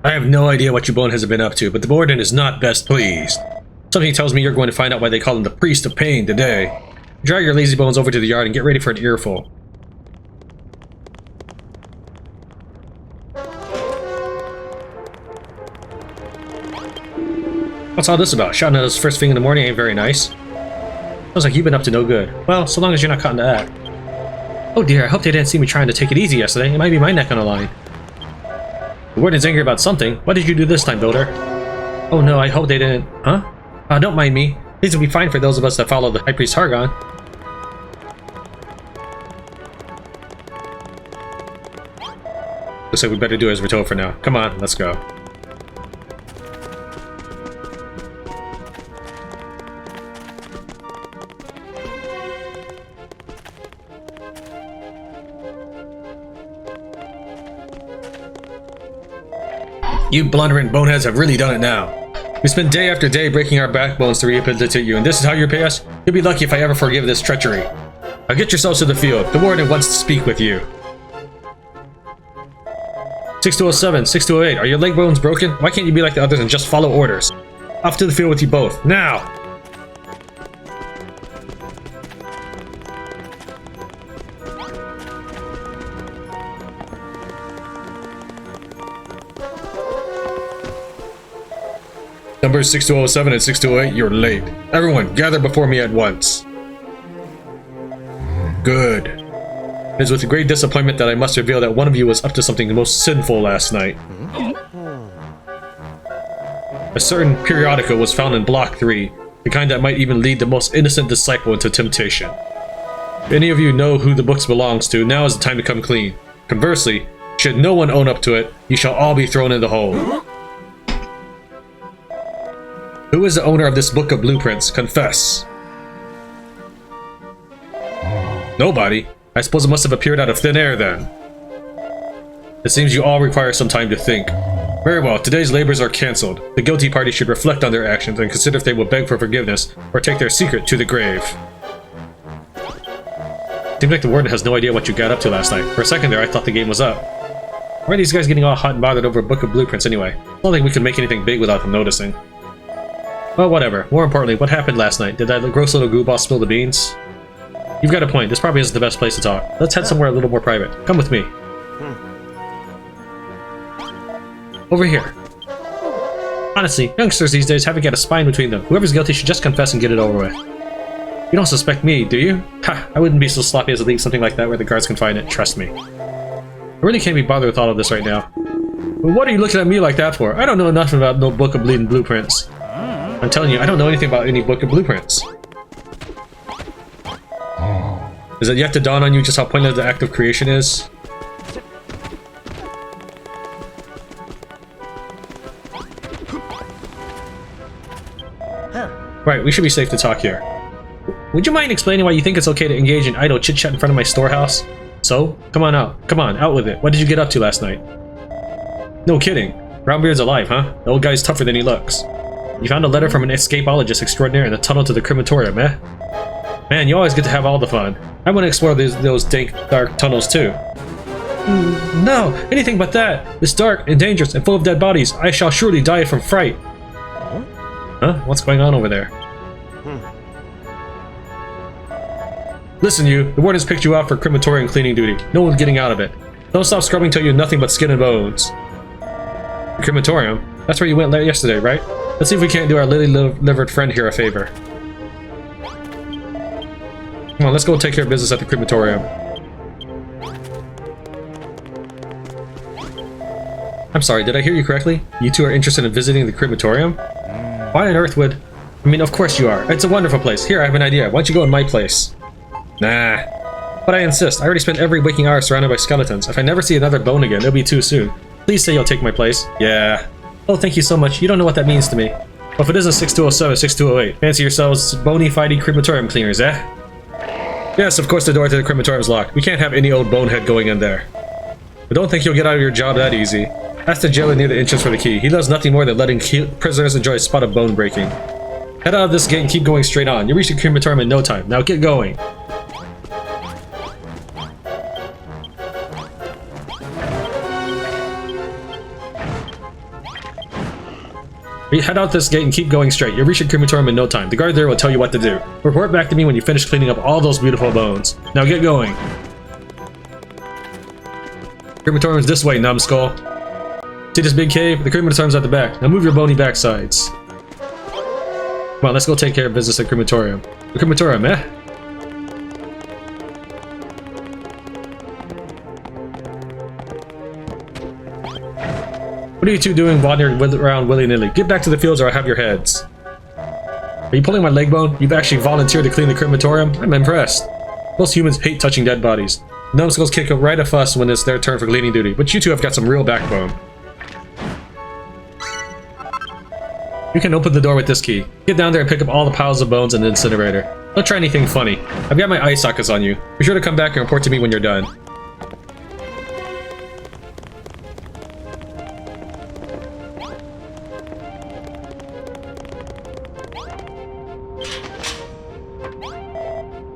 I have no idea what you boneheads have been up to, but the warden is not best pleased. Something tells me you're going to find out why they call him the Priest of Pain today. Drag your lazy bones over to the yard and get ready for an earful. What's all this about? Shouting at us first thing in the morning ain't very nice. Sounds like you've been up to no good. Well, so long as you're not caught in the act. Oh dear, I hope they didn't see me trying to take it easy yesterday. It might be my neck on the line. The warden's angry about something. What did you do this time, Builder? Oh no, I hope they didn't... Huh? Don't mind me. These will be fine for those of us that follow the High Priest Hargon. Looks like we better do as we're told for now. Come on, let's go. You blundering boneheads have really done it now. We spend day after day breaking our backbones to rehabilitate you, and this is how you repay us? You'll be lucky if I ever forgive this treachery. Now get yourselves to the field. The warden wants to speak with you. 6207, 6208, are your leg bones broken? Why can't you be like the others and just follow orders? Off to the field with you both, now! Numbers 6207 and 6208, you're late. Everyone, gather before me at once. Good. It is with great disappointment that I must reveal that one of you was up to something most sinful last night. A certain periodical was found in Block 3, the kind that might even lead the most innocent disciple into temptation. If any of you know who the books belongs to, now is the time to come clean. Conversely, should no one own up to it, you shall all be thrown in the hole. Who is the owner of this book of blueprints? Confess. Nobody. I suppose it must have appeared out of thin air then. It seems you all require some time to think. Very well, today's labors are cancelled. The guilty party should reflect on their actions and consider if they will beg for forgiveness or take their secret to the grave. Seems like the warden has no idea what you got up to last night. For a second there, I thought the game was up. Why are these guys getting all hot and bothered over a book of blueprints anyway? I don't think we can make anything big without them noticing. Well, whatever. More importantly, what happened last night? Did that gross little goo boss spill the beans? You've got a point. This probably isn't the best place to talk. Let's head somewhere a little more private. Come with me. Over here. Honestly, youngsters these days haven't got a spine between them. Whoever's guilty should just confess and get it over with. You don't suspect me, do you? Ha! I wouldn't be so sloppy as to leave something like that where the guards can find it. Trust me. I really can't be bothered with all of this right now. But what are you looking at me like that for? I don't know nothing about no book of bleeding blueprints. I'm telling you, I don't know anything about any book of blueprints. Is it yet to dawn on you just how pointless the act of creation is? Right, we should be safe to talk here. Would you mind explaining why you think it's okay to engage in idle chit-chat in front of my storehouse? So, come on out. Come on, out with it. What did you get up to last night? No kidding. Brownbeard's alive, huh? The old guy's tougher than he looks. You found a letter from an Escapologist Extraordinaire in the tunnel to the crematorium, eh? Man, you always get to have all the fun. I want to explore those dank, dark tunnels too. No, anything but that. It's dark and dangerous and full of dead bodies. I shall surely die from fright. Huh? What's going on over there? Listen, you. The warden's picked you out for crematorium cleaning duty. No one's getting out of it. Don't stop scrubbing till you're nothing but skin and bones. The crematorium? That's where you went yesterday, right? Let's see if we can't do our lily-livered friend here a favor. Come on, let's go take care of business at the crematorium. I'm sorry, did I hear you correctly? You two are interested in visiting the crematorium? Why on earth would... I mean, of course you are. It's a wonderful place. Here, I have an idea. Why don't you go in my place? Nah. But I insist. I already spent every waking hour surrounded by skeletons. If I never see another bone again, it'll be too soon. Please say you'll take my place. Yeah. Oh, thank you so much. You don't know what that means to me. Well, if it isn't 6207, 6208, fancy yourselves bony fighty crematorium cleaners, eh? Yes, of course the door to the crematorium is locked. We can't have any old bonehead going in there. But don't think you'll get out of your job that easy. Ask the jailer near the entrance for the key. He does nothing more than letting prisoners enjoy a spot of bone breaking. Head out of this gate and keep going straight on. You'll reach the crematorium in no time. Now get going. You head out this gate and keep going straight. You'll reach your crematorium in no time. The guard there will tell you what to do. Report back to me when you finish cleaning up all those beautiful bones. Now get going. Crematorium's this way, numbskull. See this big cave? The crematorium's at the back. Now move your bony backsides. Come on, let's go take care of business at crematorium. The crematorium, eh? What are you two doing wandering around willy-nilly? Get back to the fields or I'll have your heads. Are you pulling my leg bone? You've actually volunteered to clean the crematorium? I'm impressed. Most humans hate touching dead bodies. Numbskulls kick up right a fuss when it's their turn for cleaning duty, but you two have got some real backbone. You can open the door with this key. Get down there and pick up all the piles of bones in the incinerator. Don't try anything funny. I've got my eye sockets on you. Be sure to come back and report to me when you're done.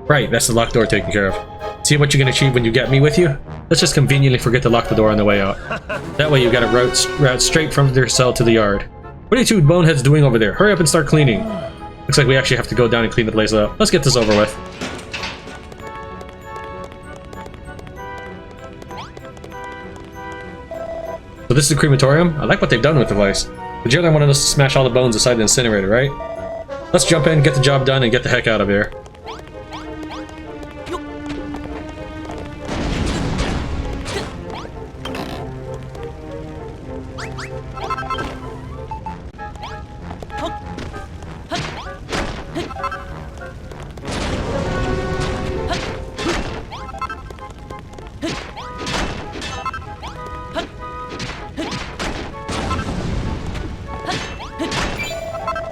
Right, that's the locked door taken care of. See what you can achieve when you get me with you? Let's just conveniently forget to lock the door on the way out. That way you've got a route straight from their cell to the yard. What are you two boneheads doing over there? Hurry up and start cleaning. Looks like we actually have to go down and clean the place up. Let's get this over with. So this is the crematorium? I like what they've done with the place. The jailer wanted us to smash all the bones inside the incinerator, right? Let's jump in, get the job done, and get the heck out of here.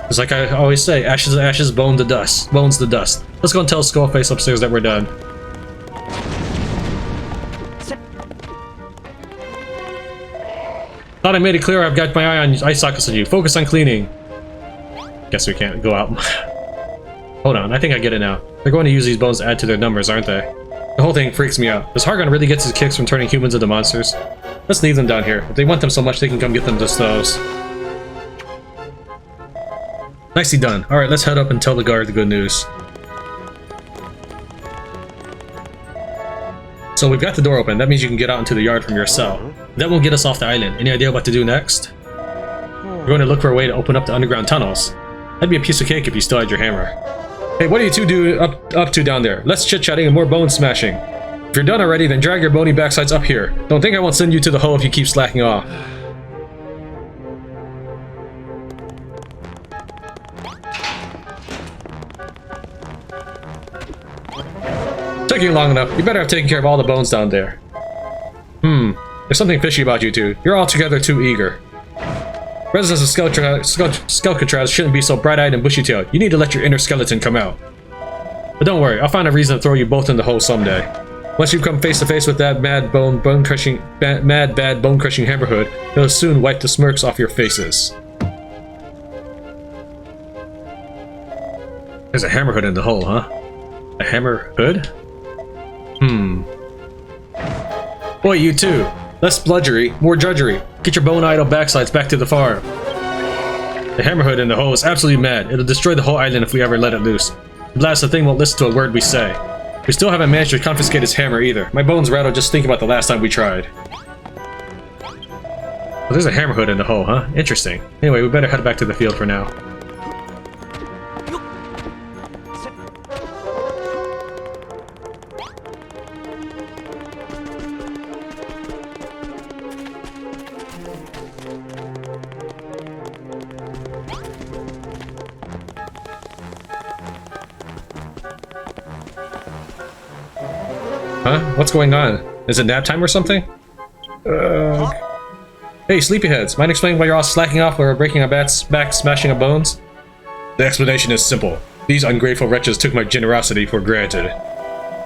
It's like I always say, ashes to ashes, bones to dust. Let's go and tell Skullface upstairs that we're done. Thought I made it clear I've got my eye sockets on you. Focus on cleaning. Guess we can't go out. Hold on, I think I get it now. They're going to use these bones to add to their numbers, aren't they? The whole thing freaks me out. Does Hargon really get his kicks from turning humans into monsters? Let's leave them down here. If they want them so much, they can come get them themselves. Nicely done. Alright, let's head up and tell the guard the good news. So we've got the door open. That means you can get out into the yard from your cell. That won't get us off the island. Any idea what to do next? We're going to look for a way to open up the underground tunnels. That'd be a piece of cake if you still had your hammer. Hey, what are you two up to down there? Less chit-chatting and more bone smashing. If you're done already, then drag your bony backsides up here. Don't think I won't send you to the hole if you keep slacking off. Took you long enough. You better have taken care of all the bones down there. There's something fishy about you two. You're altogether too eager. Residents of Skelkatraz shouldn't be so bright-eyed and bushy-tailed. You need to let your inner skeleton come out. But don't worry, I'll find a reason to throw you both in the hole someday. Once you come face to face with that mad bad bone-crushing hammerhood, it'll soon wipe the smirks off your faces. There's a hammerhood in the hole, huh? A hammerhood? Boy, you two. Less bludgery, more drudgery. Get your bone-idle backsides back to the farm. The hammerhood in the hole is absolutely mad. It'll destroy the whole island if we ever let it loose. The blast, the thing won't listen to a word we say. We still haven't managed to confiscate his hammer either. My bones rattle just thinking about the last time we tried. Well, there's a hammerhood in the hole, huh? Interesting. Anyway, we better head back to the field for now. Huh? What's going on? Is it nap time or something? Hey, sleepyheads, mind explaining why you're all slacking off or breaking our back, smashing our bones? The explanation is simple. These ungrateful wretches took my generosity for granted.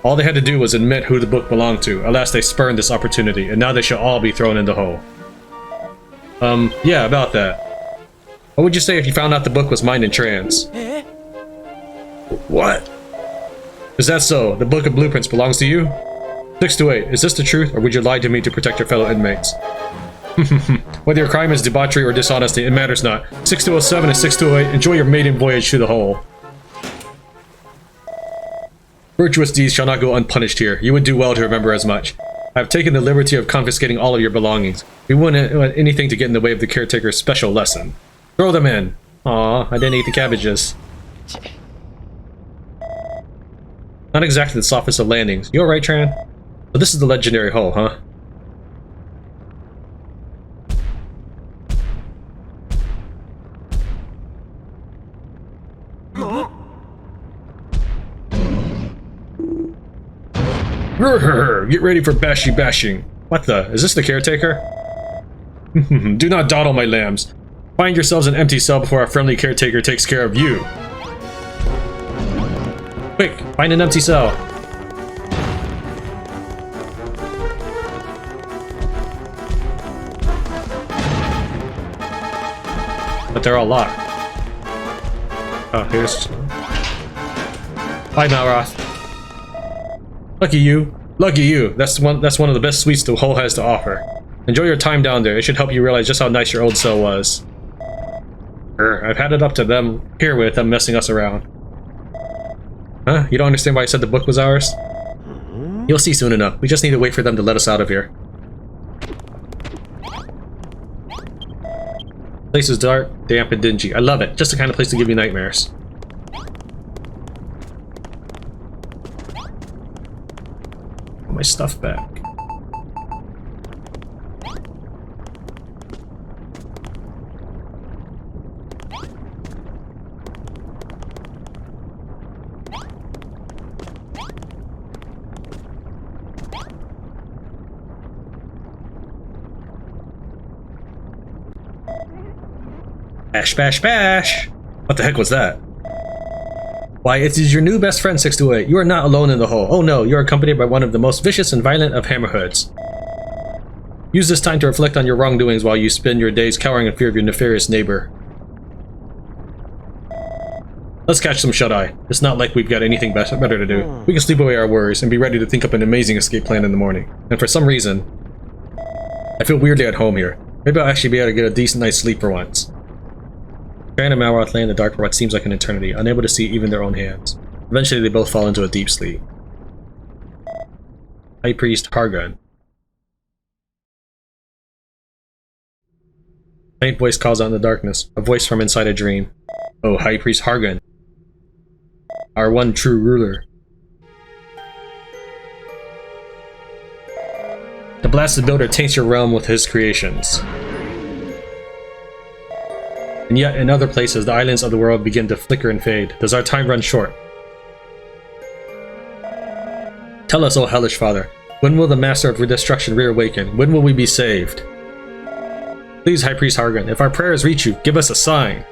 All they had to do was admit who the book belonged to. Alas, they spurned this opportunity, and now they shall all be thrown in the hole. Yeah, about that. What would you say if you found out the book was mine and Tran's? What? Is that so? The book of blueprints belongs to you? 6 to 8. Is this the truth, or would you lie to me to protect your fellow inmates? Whether your crime is debauchery or dishonesty, it matters not. 6207 and 6208, enjoy your maiden voyage through the hole. Virtuous deeds shall not go unpunished here. You would do well to remember as much. I have taken the liberty of confiscating all of your belongings. We wouldn't want anything to get in the way of the caretaker's special lesson. Throw them in. Aw, I didn't eat the cabbages. Not exactly the softest of landings. You alright, Tran? So this is the legendary hull, huh? Get ready for bashing. What the? Is this the caretaker? Do not dawdle, my lambs. Find yourselves an empty cell before our friendly caretaker takes care of you. Quick, find an empty cell. But they're all locked. Oh, here's... Bye, Malroth. Lucky you. Lucky you. That's one of the best suites the hull has to offer. Enjoy your time down there. It should help you realize just how nice your old cell was. I've had it up to them here with them messing us around. Huh? You don't understand why I said the book was ours? You'll see soon enough. We just need to wait for them to let us out of here. The place is dark, damp, and dingy. I love it. Just the kind of place to give you nightmares. Put my stuff back. Bash, bash, bash! What the heck was that? Why, it is your new best friend, 628. You are not alone in the hole. Oh no, you are accompanied by one of the most vicious and violent of hammerhoods. Use this time to reflect on your wrongdoings while you spend your days cowering in fear of your nefarious neighbor. Let's catch some shut-eye. It's not like we've got anything better to do. We can sleep away our worries and be ready to think up an amazing escape plan in the morning. And for some reason, I feel weirdly at home here. Maybe I'll actually be able to get a decent night's sleep for once. Tran and Malroth lay in the dark for what seems like an eternity, unable to see even their own hands. Eventually, they both fall into a deep sleep. High Priest Hargun. A faint voice calls out in the darkness, a voice from inside a dream. Oh, High Priest Hargun. Our one true ruler. The blasted builder taints your realm with his creations. And yet, in other places, the islands of the world begin to flicker and fade. Does our time run short? Tell us, O hellish father, when will the master of destruction reawaken? When will we be saved? Please, High Priest Hargun, if our prayers reach you, give us a sign.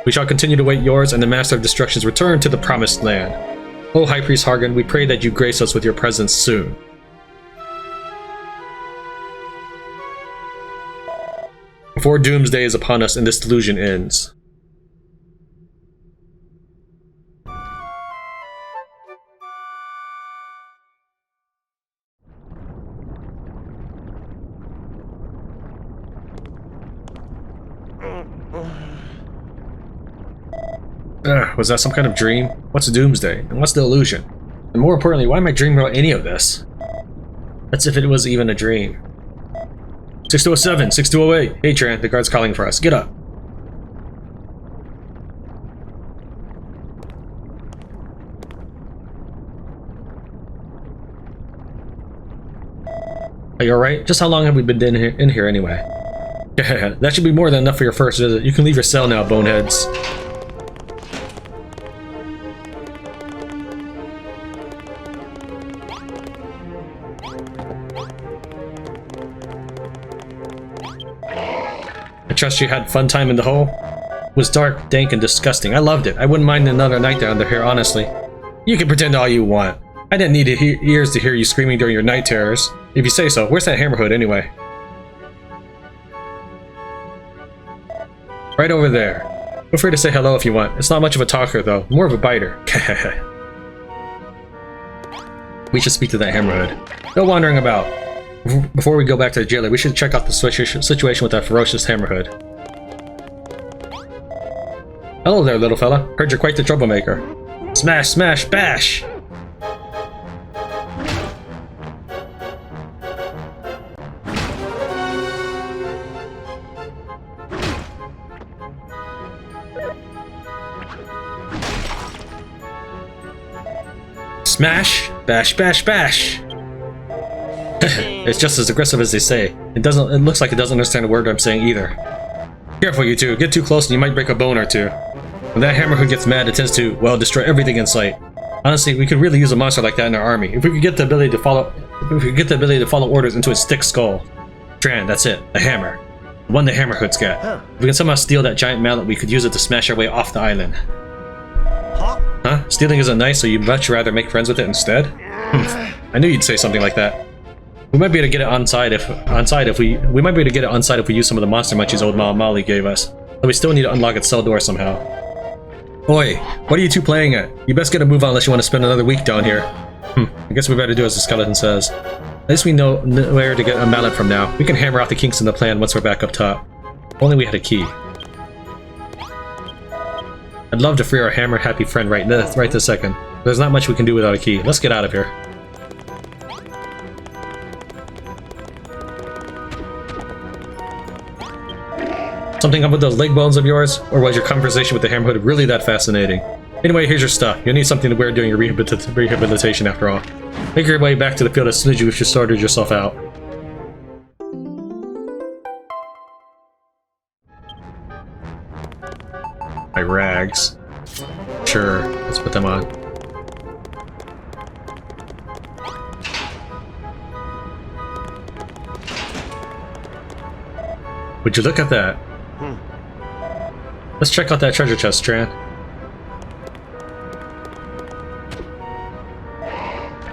We shall continue to wait yours and the master of destruction's return to the promised land. O High Priest Hargun, we pray that you grace us with your presence soon. Before doomsday is upon us and this delusion ends. Was that some kind of dream? What's doomsday? And what's the illusion? And more importantly, why am I dreaming about any of this? That's if it was even a dream. 6207, 6208. Hey Tran, the guard's calling for us. Get up. Are you alright? Just how long have we been in here anyway? That should be more than enough for your first visit. You can leave your cell now, boneheads. I trust you had fun time in the hole? It was dark, dank, and disgusting. I loved it. I wouldn't mind another night down here, honestly. You can pretend all you want. I didn't need ears to hear you screaming during your night terrors. If you say so, where's that hammerhood anyway? Right over there. Feel free to say hello if you want. It's not much of a talker, though. More of a biter. We should speak to that Hammerhood. Go wandering about. Before we go back to the jailer, we should check out the situation with that ferocious Hammerhood. Hello there, little fella. Heard you're quite the troublemaker. Smash, smash, bash! Smash, bash, bash, bash! It's just as aggressive as they say. It looks like it doesn't understand a word I'm saying either. Careful, you two. Get too close and you might break a bone or two. When that Hammerhood gets mad, it tends to, well, destroy everything in sight. Honestly, we could really use a monster like that in our army. If we could get the ability to follow orders into its thick skull. Tran, that's it. The hammer. The one the Hammerhood's got. If we can somehow steal that giant mallet, we could use it to smash our way off the island. Huh? Stealing isn't nice, so you'd much rather make friends with it instead? I knew you'd say something like that. We might be able to get it if we use some of the monster munchies old Molly gave us. But we still need to unlock its cell door somehow. Oi, what are you two playing at? You best get a move on unless you want to spend another week down here. I guess we better do as the skeleton says. At least we know where to get a mallet from now. We can hammer out the kinks in the plan once we're back up top. If only we had a key. I'd love to free our hammer-happy friend right this second. There's not much we can do without a key. Let's get out of here. Something up with those leg bones of yours? Or was your conversation with the Hammerhood really that fascinating? Anyway, here's your stuff. You'll need something to wear during your rehabilitation after all. Make your way back to the field as soon as you've sorted yourself out. My rags. Sure, let's put them on. Would you look at that? Let's check out that treasure chest, Tran.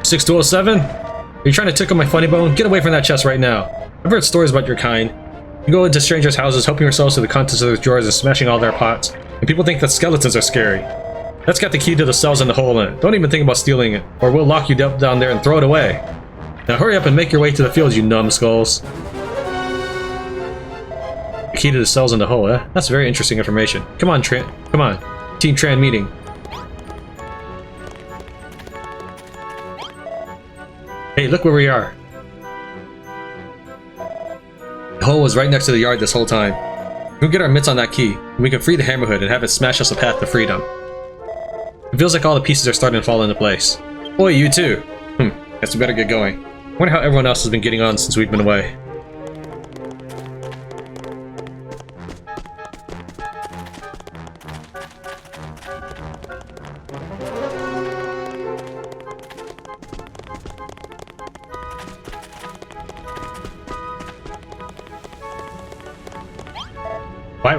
6207? Are you trying to tickle my funny bone? Get away from that chest right now. I've heard stories about your kind. You go into strangers' houses, helping yourselves to the contents of their drawers and smashing all their pots. And people think that skeletons are scary. That's got the key to the cells and the hole in it. Don't even think about stealing it, or we'll lock you down there and throw it away. Now hurry up and make your way to the fields, you numbskulls. The key to the cells in the hole, eh? That's very interesting information. Come on, Tran. Come on. Team Tran meeting. Hey, look where we are. The hole was right next to the yard this whole time. We'll get our mitts on that key, and we can free the Hammerhood and have it smash us a path to freedom. It feels like all the pieces are starting to fall into place. Boy, you too. Guess we better get going. Wonder how everyone else has been getting on since we've been away.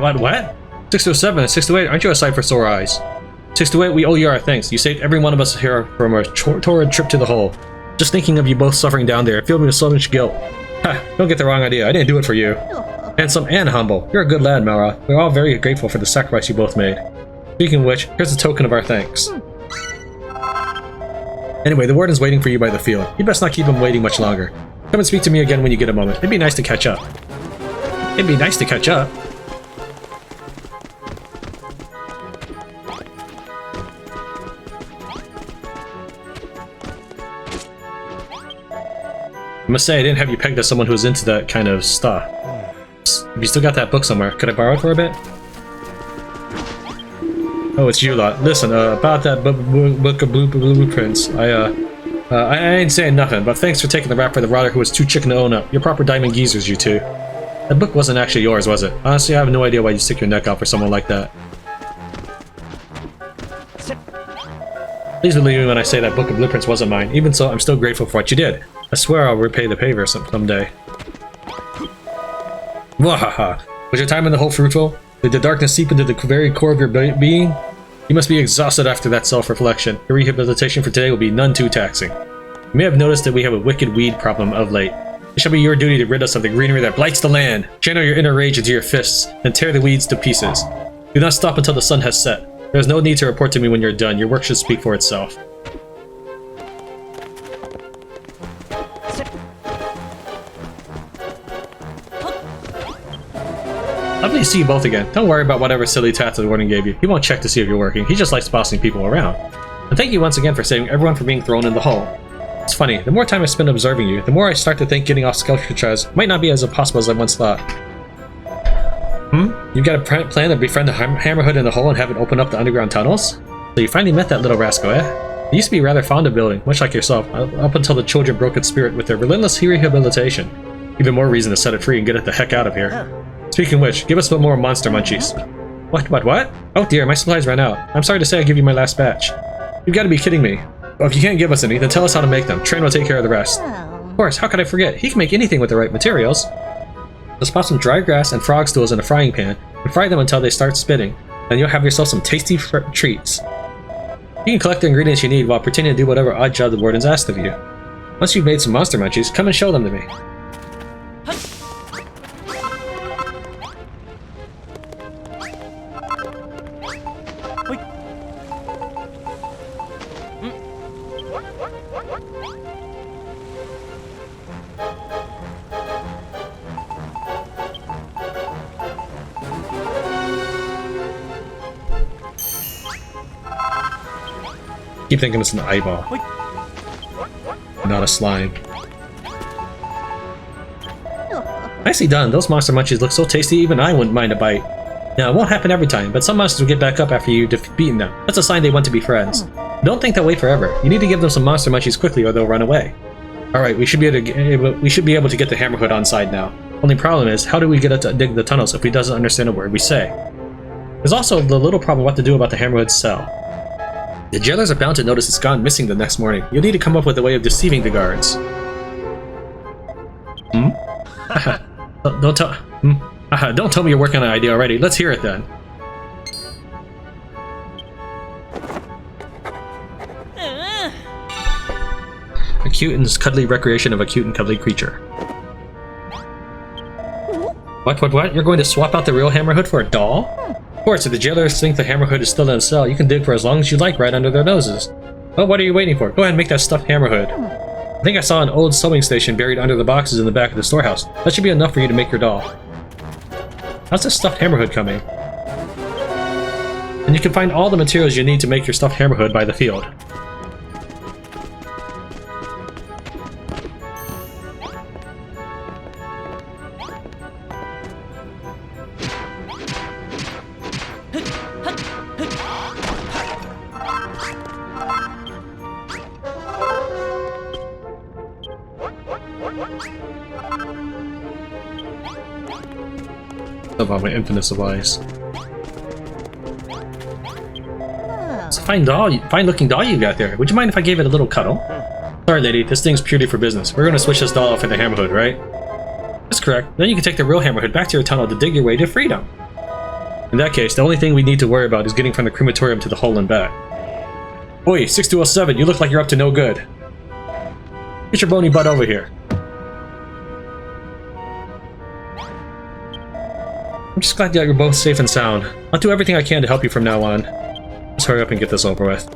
What? 607 and 628, aren't you a sight for sore eyes? 628, we owe you our thanks. You saved every one of us here from a torrid trip to the hole. Just thinking of you both suffering down there, it filled me with so much guilt. Ha! Don't get the wrong idea, I didn't do it for you. Handsome and humble. You're a good lad, Mara. We're all very grateful for the sacrifice you both made. Speaking of which, here's a token of our thanks. Anyway, the warden's waiting for you by the field. You best not keep him waiting much longer. Come and speak to me again when you get a moment. It'd be nice to catch up. It'd be nice to catch up. I must say, I didn't have you pegged as someone who was into that kind of stuff. You still got that book somewhere. Could I borrow it for a bit? Oh, it's you lot. Listen, about that book of blueprints. I ain't saying nothing, but thanks for taking the rap for the rotter who was too chicken to own up. You're proper diamond geezers, you two. That book wasn't actually yours, was it? Honestly, I have no idea why you stick your neck out for someone like that. Please believe me when I say that book of blueprints wasn't mine. Even so, I'm still grateful for what you did. I swear I'll repay the favor someday. Wahaha! Was your time in the hole fruitful? Did the darkness seep into the very core of your being? You must be exhausted after that self-reflection. Your rehabilitation for today will be none too taxing. You may have noticed that we have a wicked weed problem of late. It shall be your duty to rid us of the greenery that blights the land. Channel your inner rage into your fists, and tear the weeds to pieces. Do not stop until the sun has set. There is no need to report to me when you're done. Your work should speak for itself. to see you both again. Don't worry about whatever silly tats the warden gave you. He won't check to see if you're working. He just likes bossing people around. And thank you once again for saving everyone from being thrown in the hole. It's funny, the more time I spend observing you, the more I start to think getting off sculpture trials might not be as impossible as I once thought. You got a plan to befriend the Hammerhood in the hole and have it open up the underground tunnels? So you finally met that little rascal, eh? He used to be rather fond of building, much like yourself, up until the children broke its spirit with their relentless rehabilitation. Even more reason to set it free and get it the heck out of here. Speaking of which, give us one more monster munchies. What? Oh dear, my supplies ran out. I'm sorry to say I give you my last batch. You've got to be kidding me. Well, if you can't give us any, then tell us how to make them. Tran will take care of the rest. Of course, how could I forget? He can make anything with the right materials. Just pop some dry grass and frog stools in a frying pan and fry them until they start spitting. Then you'll have yourself some tasty treats. You can collect the ingredients you need while pretending to do whatever odd job the warden's asked of you. Once you've made some monster munchies, come and show them to me. Keep thinking it's an eyeball, not a slime. Nicely done. Those monster munchies look so tasty even I wouldn't mind a bite. Now, it won't happen every time, but some monsters will get back up after you've beaten them. That's a sign they want to be friends. Don't think they'll wait forever. You need to give them some monster munchies quickly or they'll run away. Alright, we should be able to get the Hammerhood on side now. Only problem is, how do we get it to dig the tunnels if he doesn't understand a word we say? There's also the little problem what to do about the Hammerhood's cell. The jailers are bound to notice it's gone missing the next morning. You'll need to come up with a way of deceiving the guards. Don't tell me you're working on an idea already. Let's hear it then. A cute and cuddly recreation of a cute and cuddly creature. What? You're going to swap out the real Hammerhood for a doll? Of course, if the jailers think the Hammerhood is still in a cell, you can dig for as long as you like right under their noses. Well, what are you waiting for? Go ahead and make that stuffed Hammerhood. I think I saw an old sewing station buried under the boxes in the back of the storehouse. That should be enough for you to make your doll. How's this stuffed Hammerhood coming? And you can find all the materials you need to make your stuffed Hammerhood by the field. About my infinite supplies. It's a fine looking doll you got there. Would you mind if I gave it a little cuddle? Sorry lady, this thing's purely for business. We're gonna switch this doll out for the Hammerhood, right? That's correct. Then you can take the real Hammerhood back to your tunnel to dig your way to freedom. In that case, the only thing we need to worry about is getting from the crematorium to the hole and back. Oi, 6207, you look like you're up to no good. Get your bony butt over here. I'm just glad that you're both safe and sound. I'll do everything I can to help you from now on. Let's hurry up and get this over with.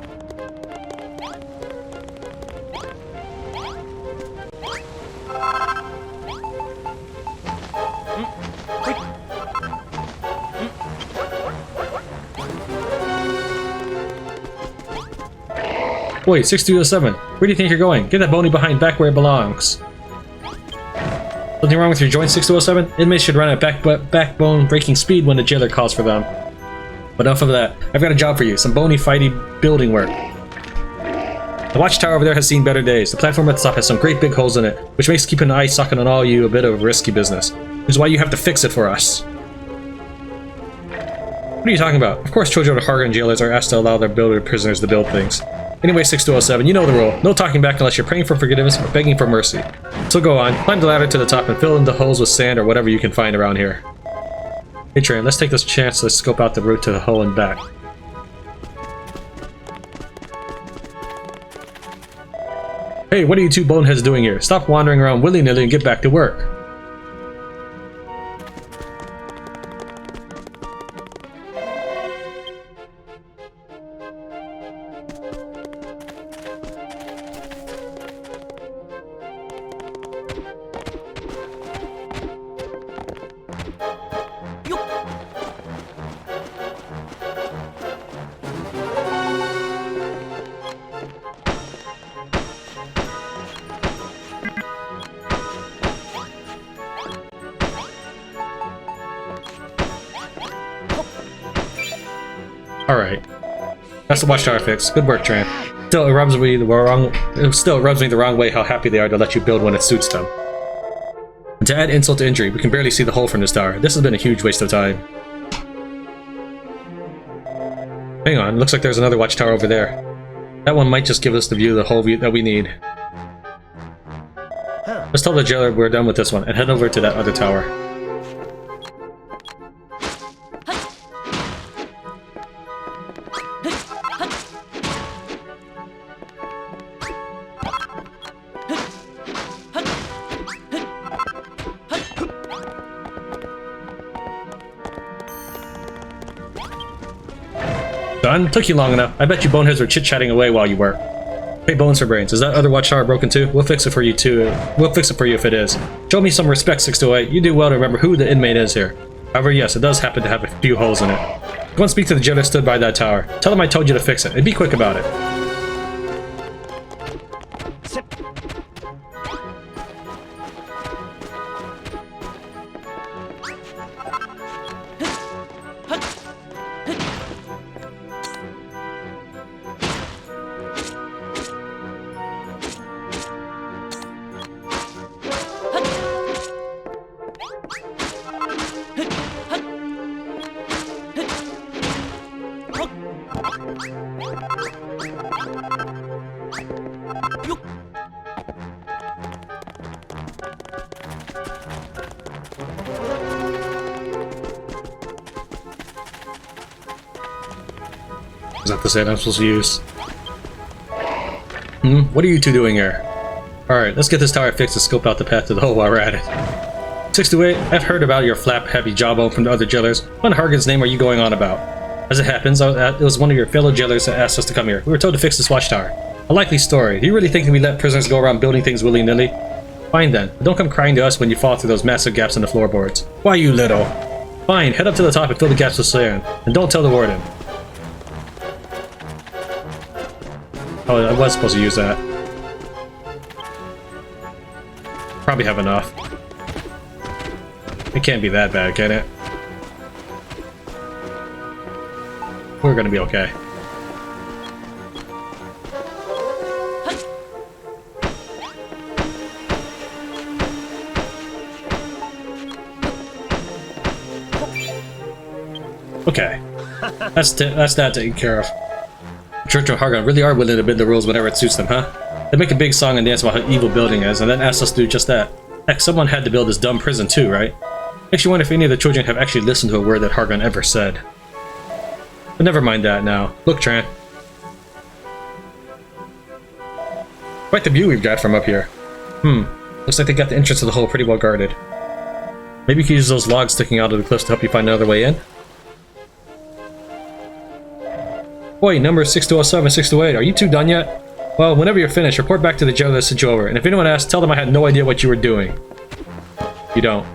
Wait, 6207, where do you think you're going? Get that bony behind back where it belongs. Something wrong with your joint, 6207? Inmates should run at backbone breaking speed when the jailer calls for them. But enough of that. I've got a job for you. Some bony fighty building work. The watchtower over there has seen better days. The platform at the top has some great big holes in it, which makes keeping an eye socket on all you a bit of a risky business. Which is why you have to fix it for us. What are you talking about? Of course children of Hargan jailers are asked to allow their builder prisoners to build things. Anyway, 6207, you know the rule. No talking back unless you're praying for forgiveness or begging for mercy. So go on, climb the ladder to the top and fill in the holes with sand or whatever you can find around here. Hey Tran, let's take this chance to scope out the route to the hole and back. Hey, what are you two boneheads doing here? Stop wandering around willy-nilly and get back to work. Alright. That's the watchtower fix. Good work, Tran. Still, it rubs me the wrong way how happy they are to let you build when it suits them. And to add insult to injury, we can barely see the hole from this tower. This has been a huge waste of time. Hang on, looks like there's another watchtower over there. That one might just give us the view of the hole that we need. Let's tell the jailer we're done with this one and head over to that other tower. Done? Took you long enough. I bet you boneheads were chit-chatting away while you work. Hey, bones for brains. Is that other watchtower broken too? We'll fix it for you too. We'll fix it for you if it is. Show me some respect, 628. You do well to remember who the inmate is here. However, yes, it does happen to have a few holes in it. Go and speak to the jailer that stood by that tower. Tell them I told you to fix it, and be quick about it. Is that the set I'm supposed to use? What are you two doing here? Alright, let's get this tower fixed and scope out the path to the hole while we're at it. 628, I've heard about your flap-heavy jawbone from the other jailers. What in Hargan's name are you going on about? As it happens, it was one of your fellow jailers that asked us to come here. We were told to fix this watchtower. A likely story. Do you really think that we let prisoners go around building things willy-nilly? Fine then, but don't come crying to us when you fall through those massive gaps in the floorboards. Why, you little? Fine, head up to the top and fill the gaps with sand. And don't tell the warden. Oh, I was supposed to use that. Probably have enough. It can't be that bad, can it? We're gonna be okay. Okay. That's that taken care of. Church of Hargan really are willing to bend the rules whenever it suits them, huh? They make a big song and dance about how evil building is, and then ask us to do just that. Heck, someone had to build this dumb prison too, right? Makes you wonder if any of the children have actually listened to a word that Hargan ever said. But never mind that now. Look, Tran. Quite the view we've got from up here. Looks like they got the entrance to the hole pretty well guarded. Maybe you could use those logs sticking out of the cliffs to help you find another way in? Boy, numbers 6207, 628, are you two done yet? Well, whenever you're finished, report back to the jailer that sent you over, and if anyone asks, tell them I had no idea what you were doing. You don't.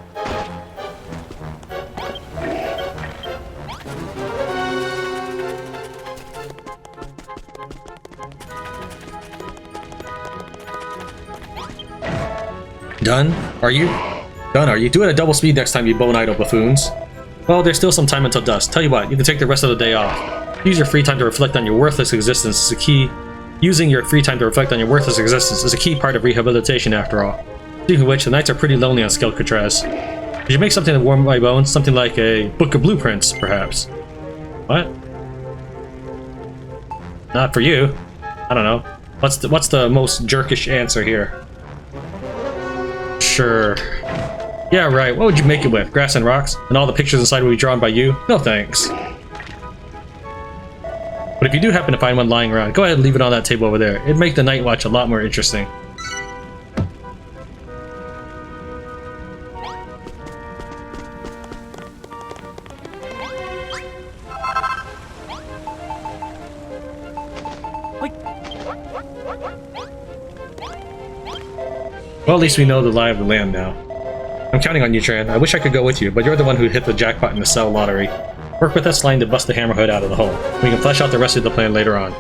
Done? Are you? Done, are you? Do it at double speed next time, you bone-idle buffoons. Well, there's still some time until dusk. Tell you what, you can take the rest of the day off. Use your free time to reflect on your worthless existence is a key. Using your free time to reflect on your worthless existence is a key part of rehabilitation, after all. Speaking of which, the nights are pretty lonely on Skelcatraz. Could you make something to warm my bones? Something like a book of blueprints, perhaps? What? Not for you. I don't know. What's the most jerkish answer here? Sure. Yeah, right. What would you make it with? Grass and rocks? And all the pictures inside will be drawn by you? No thanks. But if you do happen to find one lying around, go ahead and leave it on that table over there. It'd make the night watch a lot more interesting. Well, at least we know the lie of the land now. I'm counting on you, Tran. I wish I could go with you, but you're the one who hit the jackpot in the cell lottery. Work with us line to bust the hammerhead out of the hole. We can flesh out the rest of the plan later on.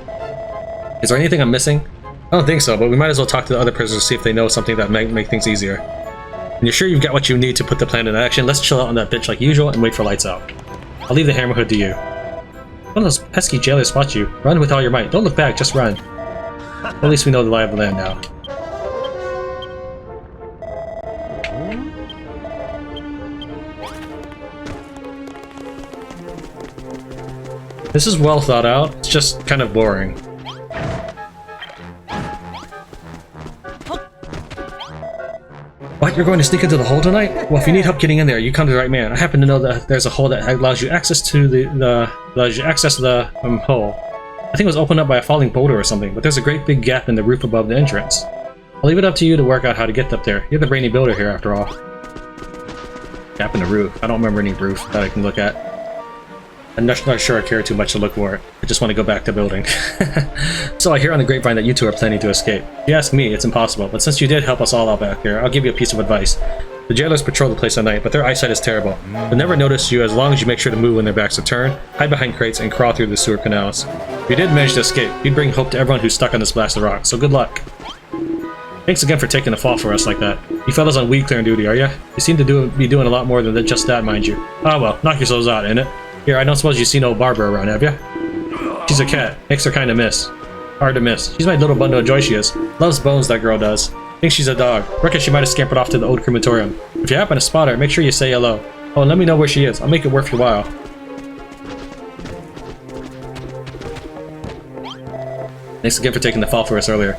Is there anything I'm missing? I don't think so, but we might as well talk to the other prisoners to see if they know something that might make things easier. And you're sure you've got what you need to put the plan into action? Let's chill out on that bitch like usual and wait for lights out. I'll leave the hammerhead to you. One of those pesky jailers spots you. Run with all your might. Don't look back, just run. At least we know the lie of the land now. This is well thought out, it's just kind of boring. What? You're going to sneak into the hole tonight? Well, if you need help getting in there, you come to the right man. I happen to know that there's a hole that allows you access to the hole. I think it was opened up by a falling boulder or something, but there's a great big gap in the roof above the entrance. I'll leave it up to you to work out how to get up there. You're the brainy builder here, after all. Gap in the roof. I don't remember any roof that I can look at. I'm not sure I care too much to look for it. I just want to go back to building. So I hear on the grapevine that you two are planning to escape. If you ask me, it's impossible, but since you did help us all out back here, I'll give you a piece of advice. The jailers patrol the place at night, but their eyesight is terrible. They'll never notice you as long as you make sure to move when their backs are turned, hide behind crates, and crawl through the sewer canals. If you did manage to escape, you'd bring hope to everyone who's stuck on this blasted rock, so good luck. Thanks again for taking the fall for us like that. You fellas on weed clearing duty, are ya? You seem to be doing a lot more than just that, mind you. Oh well, knock yourselves out, innit? Here, I don't suppose you see no Barbara around, have ya? She's a cat. Makes her kinda miss. Hard to miss. She's my little bundle of joy, she is. Loves bones, that girl does. Thinks she's a dog. Reckon she might have scampered off to the old crematorium. If you happen to spot her, make sure you say hello. Oh, and let me know where she is. I'll make it worth your while. Thanks again for taking the fall for us earlier.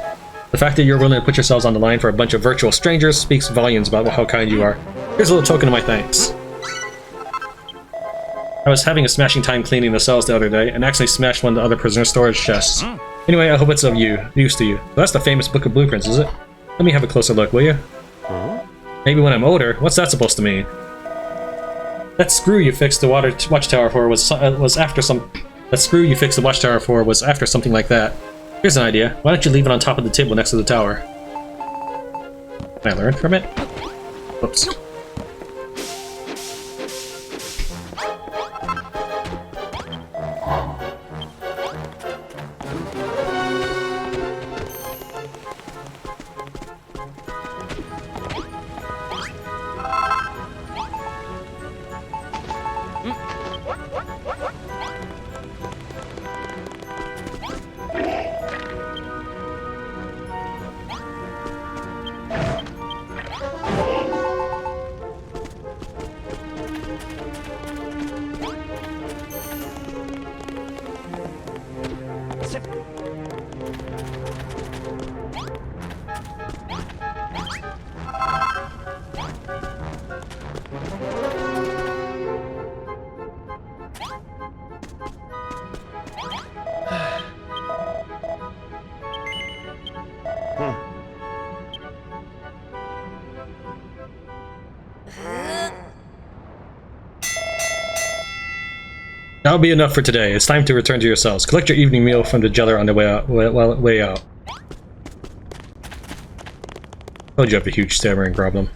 The fact that you're willing to put yourselves on the line for a bunch of virtual strangers speaks volumes about how kind you are. Here's a little token of my thanks. I was having a smashing time cleaning the cells the other day, and accidentally smashed one of the other prisoner storage chests. Anyway, I hope it's of use to you. So that's the famous Book of Blueprints, is it? Let me have a closer look, will you? Maybe when I'm older. What's that supposed to mean? That screw you fixed the watchtower for was after some... That screw you fixed the watchtower for was after something like that. Here's an idea. Why don't you leave it on top of the table next to the tower? Can I learn from it? Whoops. That'll be enough for today. It's time to return to your cells. Collect your evening meal from the jailer on the way out. Told you have a huge stammering problem.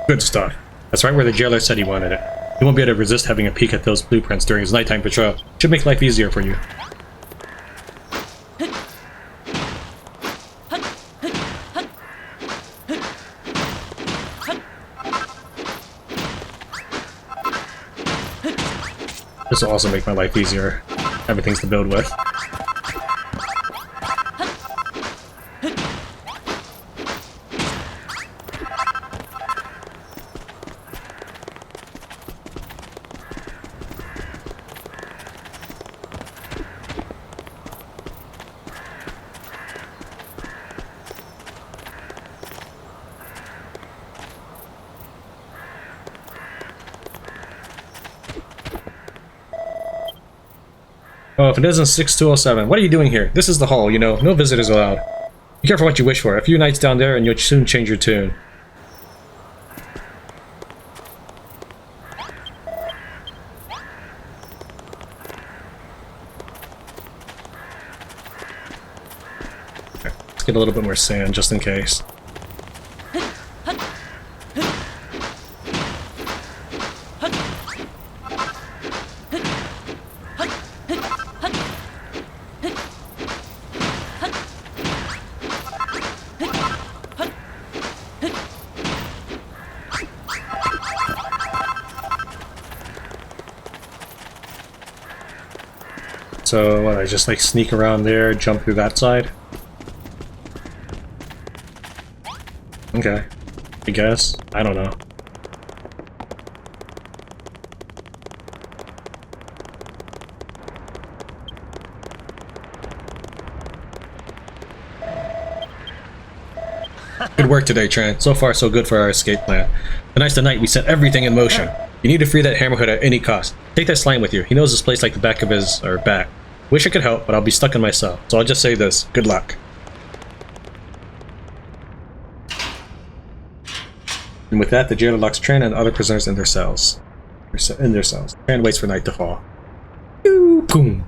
Good stuff. That's right where the jailer said he wanted it. He won't be able to resist having a peek at those blueprints during his nighttime patrol. Should make life easier for you. This will also make my life easier. Having things to build with. Oh, if it isn't 6207, what are you doing here? This is the hall, you know, no visitors allowed. Be careful what you wish for. A few nights down there and you'll soon change your tune. Let's get a little bit more sand just in case. So what, I just like sneak around there, jump through that side? Okay, I guess. I don't know. Good work today, Tran. So far, so good for our escape plan. Tonight's the night we set everything in motion. You need to free that hammerhead at any cost. Take that slime with you. He knows this place like the back of his back. Wish I could help, but I'll be stuck in my cell. So I'll just say this: good luck. And with that, the jailer locks Tran and other prisoners in their cells. Tran waits for night to fall. Boom.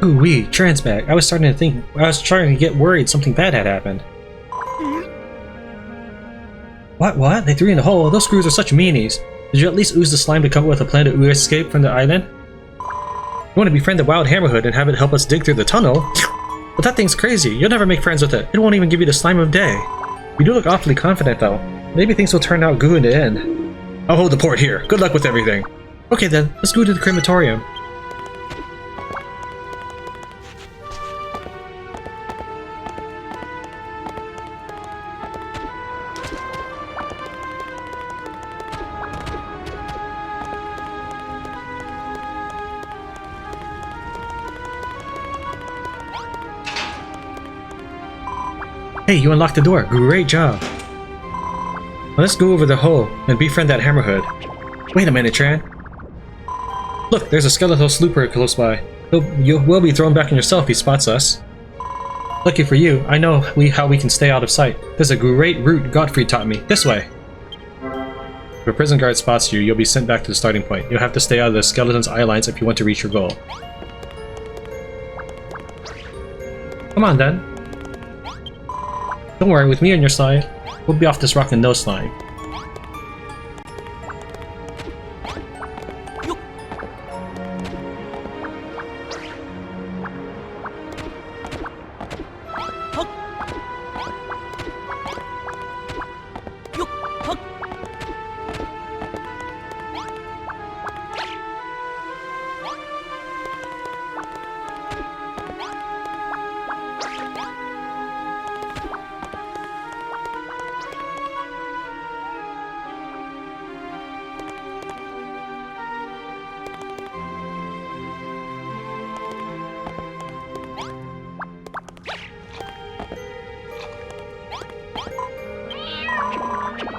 Ooh-wee, Tran's back. I was starting to get worried something bad had happened. What? They threw you in the hole? Those screws are such meanies. Did you at least ooze the slime to come up with a plan to escape from the island? You want to befriend the wild hammerhood and have it help us dig through the tunnel? But that thing's crazy. You'll never make friends with it. It won't even give you the slime of day. You do look awfully confident, though. Maybe things will turn out good in the end. I'll hold the port here. Good luck with everything. Okay then, let's go to the crematorium. Hey, you unlocked the door. Great job. Now let's go over the hole and befriend that hammerhood. Wait a minute, Tran. Look, there's a skeletal slooper close by. You will be thrown back in yourself if he spots us. Lucky for you, I know how we can stay out of sight. There's a great route Gottfried taught me. This way. If a prison guard spots you, you'll be sent back to the starting point. You'll have to stay out of the skeleton's eye lines if you want to reach your goal. Come on, then. Don't worry, with me on your side, we'll be off this rock in no slime.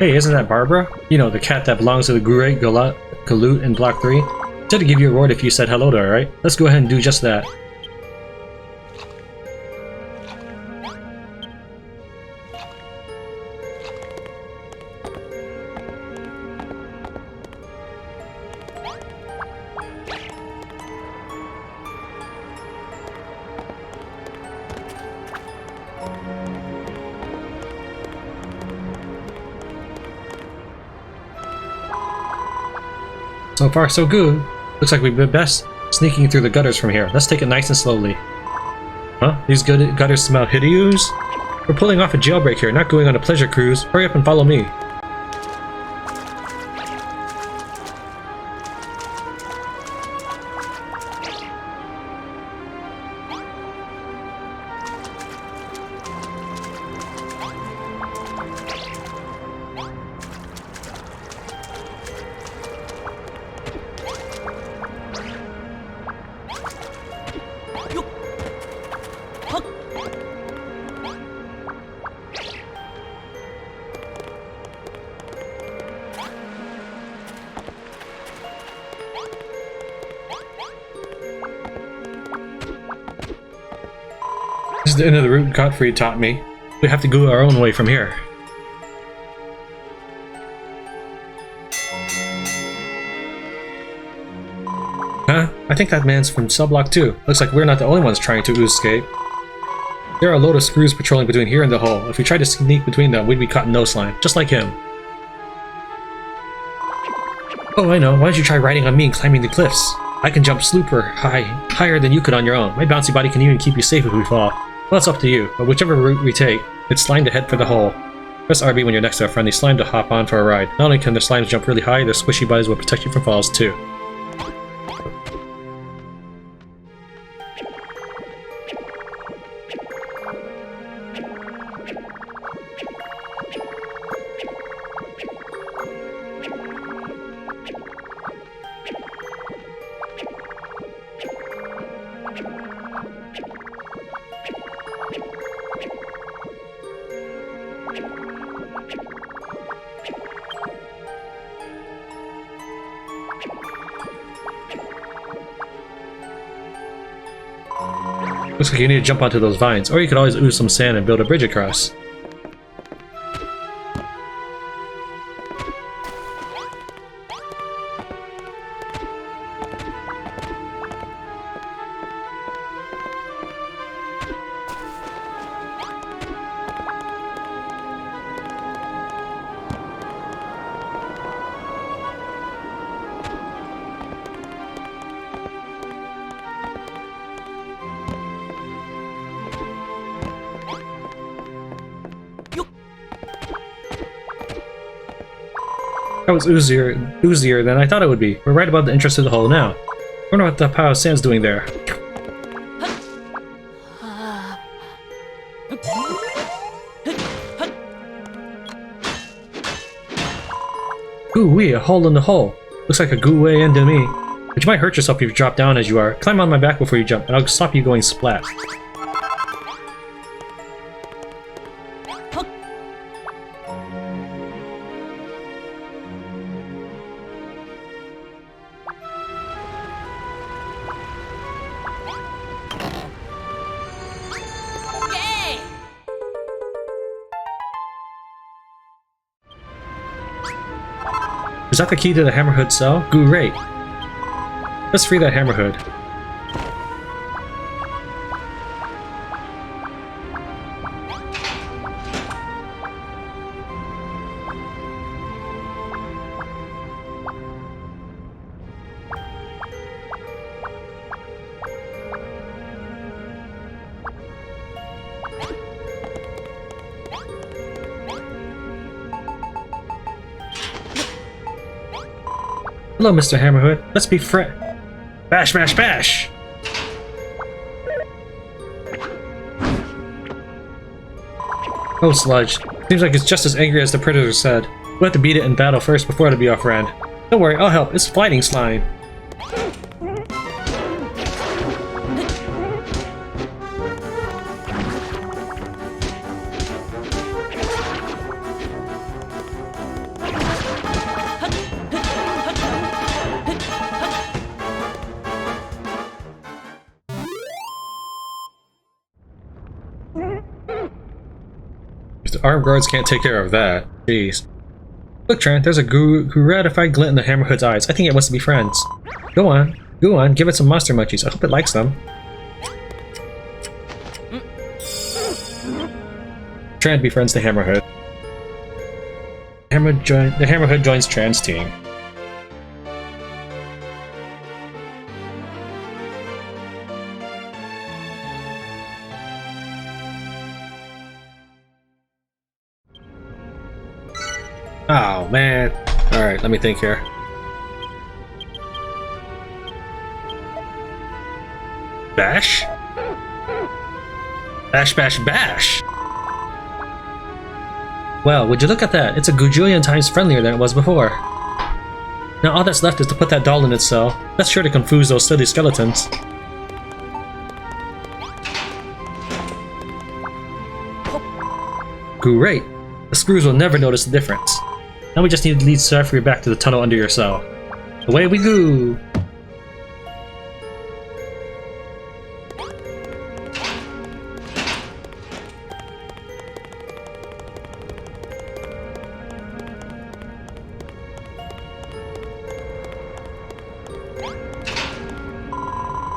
Hey, isn't that Barbara? You know, the cat that belongs to the Great Galoot in Block 3? Said to give you a reward if you said hello to her, right? Let's go ahead and do just that. So far, so good. Looks like we've been best sneaking through the gutters from here. Let's take it nice and slowly. Huh? These gutters smell hideous? We're pulling off a jailbreak here, not going on a pleasure cruise. Hurry up and follow me. This is the end of the route Gottfried taught me. We have to go our own way from here. Huh? I think that man's from cell block 2. Looks like we're not the only ones trying to escape. There are a load of screws patrolling between here and the hole. If we tried to sneak between them, we'd be caught in no slime, just like him. Oh, I know. Why don't you try riding on me and climbing the cliffs? I can jump super high, higher than you could on your own. My bouncy body can even keep you safe if we fall. Well, it's up to you, but whichever route we take, it's slime to head for the hole. Press RB when you're next to a friendly slime to hop on for a ride. Not only can the slimes jump really high, their squishy bodies will protect you from falls too. Looks like you need to jump onto those vines, or you could always ooze some sand and build a bridge across. That was oozier than I thought it would be. We're right above the entrance to the hole now. I wonder what the pile of sand's doing there. Ooh-wee, a hole in the hole. Looks like a goo way into me. But you might hurt yourself if you drop down as you are. Climb on my back before you jump, and I'll stop you going splat. Is that the key to the Hammerhood cell? Great! Let's free that Hammerhood. Hello, Mr. Hammerhood. Let's be friends. Bash, bash, bash! Oh, Sludge. Seems like it's just as angry as the Predator said. We'll have to beat it in battle first before it'll be our friend. Don't worry, I'll help. It's fighting slime. The armed guards can't take care of that. Jeez. Look, Tran, there's a gratified glint in the Hammerhood's eyes. I think it wants to be friends. Go on, give it some monster munchies. I hope it likes them. Tran befriends the Hammerhood. The Hammerhood joins Tran's team. Oh, man. Alright, let me think here. Bash? Bash, bash, bash! Well, would you look at that? It's a gajillion times friendlier than it was before. Now all that's left is to put that doll in its cell. That's sure to confuse those silly skeletons. Great! The screws will never notice the difference. Now we just need to lead Saphir back to the tunnel under your cell. Away we go!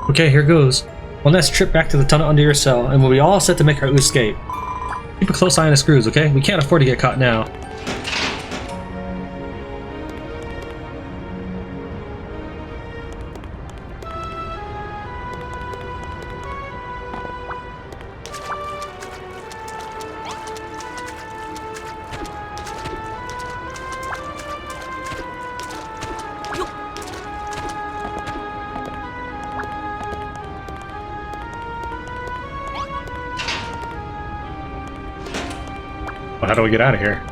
Okay, here goes. One last trip back to the tunnel under your cell, and we'll be all set to make our escape. Keep a close eye on the screws, okay? We can't afford to get caught now. Well, how do we get out of here?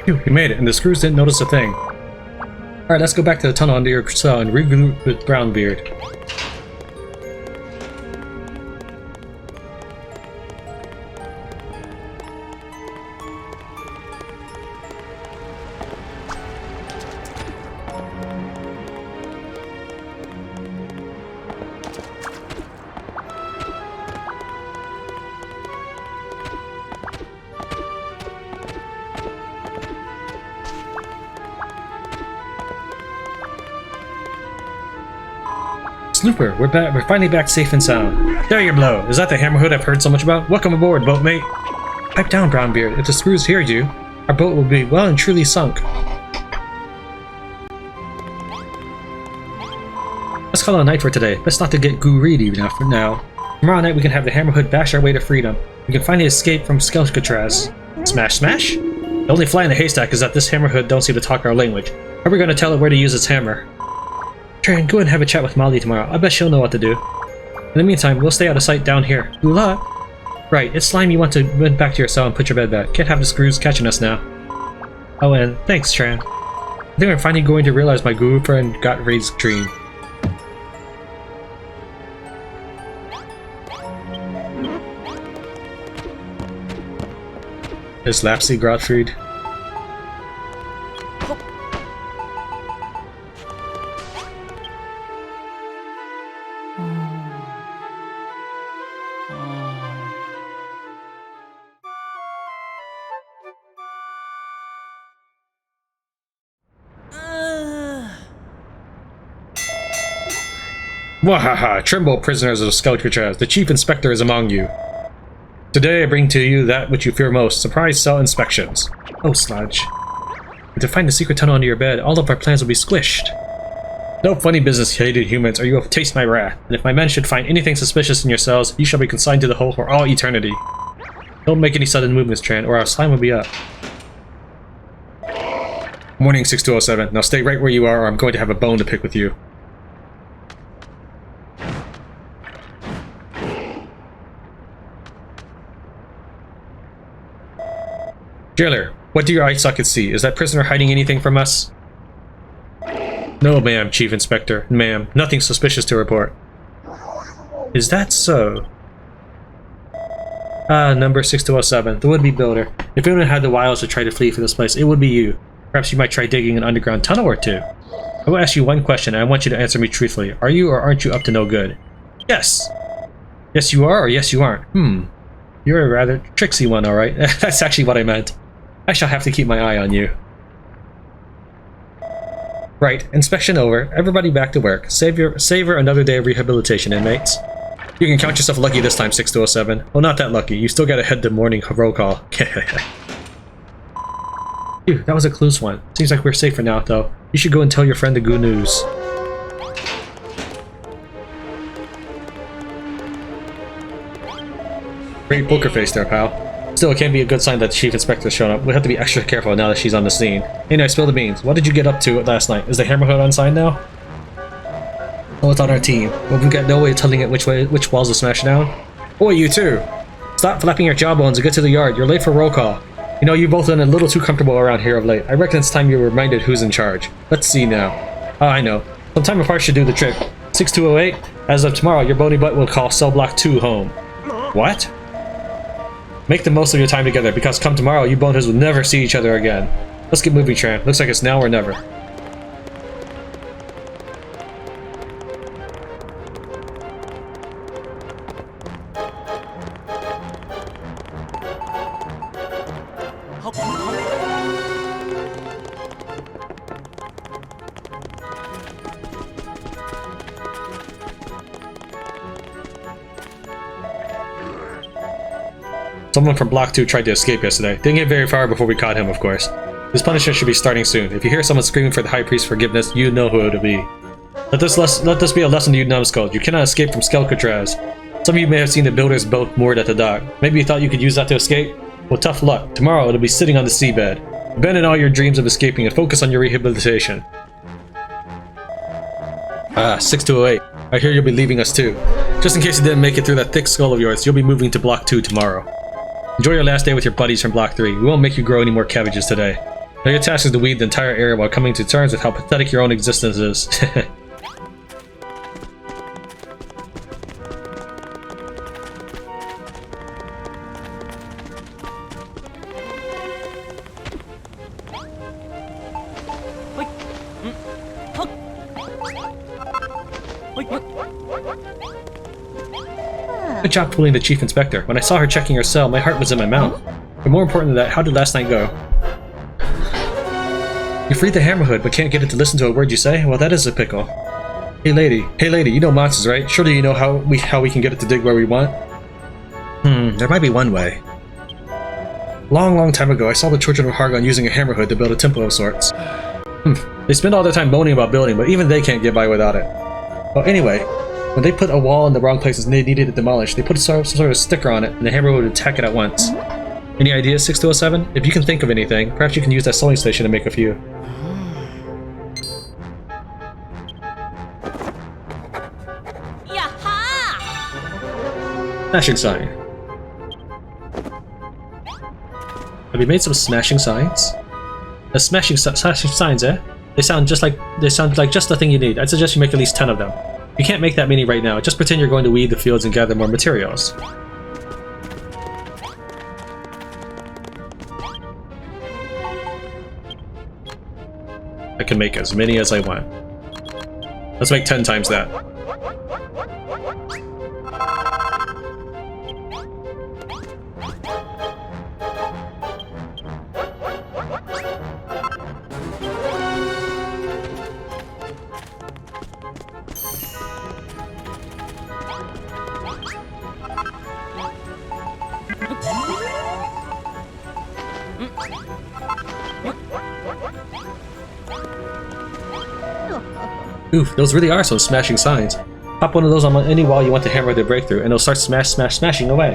Phew, we made it, and the screws didn't notice a thing. Alright, let's go back to the tunnel under your cell and regroup with Brownbeard. Snooper, we're back. We're finally back safe and sound. There you blow. Is that the hammerhood I've heard so much about? Welcome aboard, boatmate. Pipe down, Brownbeard. If the screws hear you, our boat will be well and truly sunk. Let's call it a night for today. Best not to get greedy enough for now. Tomorrow night we can have the hammerhood bash our way to freedom. We can finally escape from Skelkatraz. Smash, smash? The only fly in the haystack is that this hammerhood don't seem to talk our language. How are we going to tell it where to use its hammer? Tran, go and have a chat with Molly tomorrow. I bet she'll know what to do. In the meantime, we'll stay out of sight down here. Good luck. Right, it's slime you want to run back to your cell and put your bed back. Can't have the screws catching us now. Oh, and thanks, Tran. I think I'm finally going to realize my guru friend Gottfried's dream. Is Lapsy Gottfried? Wahaha! Tremble, prisoners of Escapologist. The Chief Inspector is among you. Today I bring to you that which you fear most, surprise cell inspections. Oh, sludge. To find the secret tunnel under your bed, all of our plans will be squished. No funny business, hated humans, or you will taste my wrath. And if my men should find anything suspicious in your cells, you shall be consigned to the hole for all eternity. Don't make any sudden movements, Tran, or our slime will be up. Morning, 6207. Now stay right where you are, or I'm going to have a bone to pick with you. Jailer, what do your eye sockets see? Is that prisoner hiding anything from us? No, ma'am, Chief Inspector. Ma'am, nothing suspicious to report. Is that so? Ah, number 6207, the would-be builder. If anyone had the wiles to try to flee from this place, it would be you. Perhaps you might try digging an underground tunnel or two. I will ask you one question, and I want you to answer me truthfully. Are you or aren't you up to no good? Yes! Yes you are, or yes you aren't? You're a rather tricksy one, alright. That's actually what I meant. I shall have to keep my eye on you. Right, inspection over. Everybody back to work. Savor another day of rehabilitation, inmates. You can count yourself lucky this time, 6207. Well, not that lucky. You still gotta head to morning roll call. Phew, that was a close one. Seems like we're safe for now, though. You should go and tell your friend the good news. Great poker face there, pal. Still, it can't be a good sign that the Chief Inspector's shown up. We'll have to be extra careful now that she's on the scene. Anyway, spill the beans. What did you get up to last night? Is the Hammerhood unsigned now? Oh, it's on our team. Well, we've got no way of telling it which walls to smash down. Boy, you too! Stop flapping your jawbones and get to the yard. You're late for roll call. You know, you've both been a little too comfortable around here of late. I reckon it's time you were reminded who's in charge. Let's see now. Oh, I know. Some time apart should do the trick. 6208, as of tomorrow, your bony butt will call cell block 2 home. What? Make the most of your time together, because come tomorrow, you boneheads will never see each other again. Let's get moving, Tran. Looks like it's now or never. Someone from Block 2 tried to escape yesterday. Didn't get very far before we caught him, of course. His punishment should be starting soon. If you hear someone screaming for the High Priest's forgiveness, you know who it'll be. Let this be a lesson to you numbskulls. You cannot escape from Escapologist. Some of you may have seen the builder's boat moored at the dock. Maybe you thought you could use that to escape? Well, tough luck. Tomorrow it'll be sitting on the seabed. Abandon all your dreams of escaping and focus on your rehabilitation. Ah, 6208. I hear you'll be leaving us too. Just in case you didn't make it through that thick skull of yours, you'll be moving to Block 2 tomorrow. Enjoy your last day with your buddies from Block 3. We won't make you grow any more cabbages today. Now your task is to weed the entire area while coming to terms with how pathetic your own existence is. Good job fooling the Chief Inspector. When I saw her checking her cell, my heart was in my mouth. But more important than that, how did last night go? You freed the Hammerhood, but can't get it to listen to a word you say? Well, that is a pickle. Hey lady, you know monsters, right? Surely you know how we can get it to dig where we want? There might be one way. Long time ago, I saw the Children of Hargon using a Hammerhood to build a temple of sorts. They spend all their time moaning about building, but even they can't get by without it. Well, anyway, when they put a wall in the wrong places and they needed it demolished, they put some sort of sticker on it, and the Hammerhood would attack it at once. Any ideas, 6207? If you can think of anything, perhaps you can use that sewing station to make a few. Smashing sign. Have you made some smashing signs? Smashing signs, eh? They sound like just the thing you need. I'd suggest you make at least 10 of them. You can't make that many right now. Just pretend you're going to weed the fields and gather more materials. I can make as many as I want. Let's make 10 times that. Oof, those really are some smashing signs. Pop one of those on any wall you want the hammer to break through, and it'll start smashing away.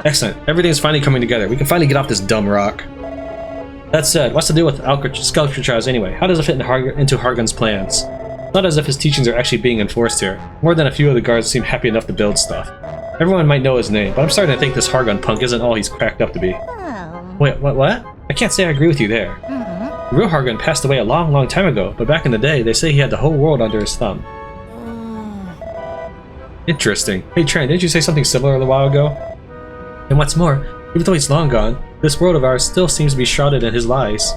Excellent. Everything's finally coming together. We can finally get off this dumb rock. That said, what's the deal with Sculpture anyway? How does it fit into Hargun's plans? It's not as if his teachings are actually being enforced here. More than a few of the guards seem happy enough to build stuff. Everyone might know his name, but I'm starting to think this Hargun punk isn't all he's cracked up to be. Wait, what? I can't say I agree with you there. The real Hargun passed away a long time ago, but back in the day, they say he had the whole world under his thumb. Interesting. Hey Tran, didn't you say something similar a little while ago? And what's more, even though he's long gone, this world of ours still seems to be shrouded in his lies.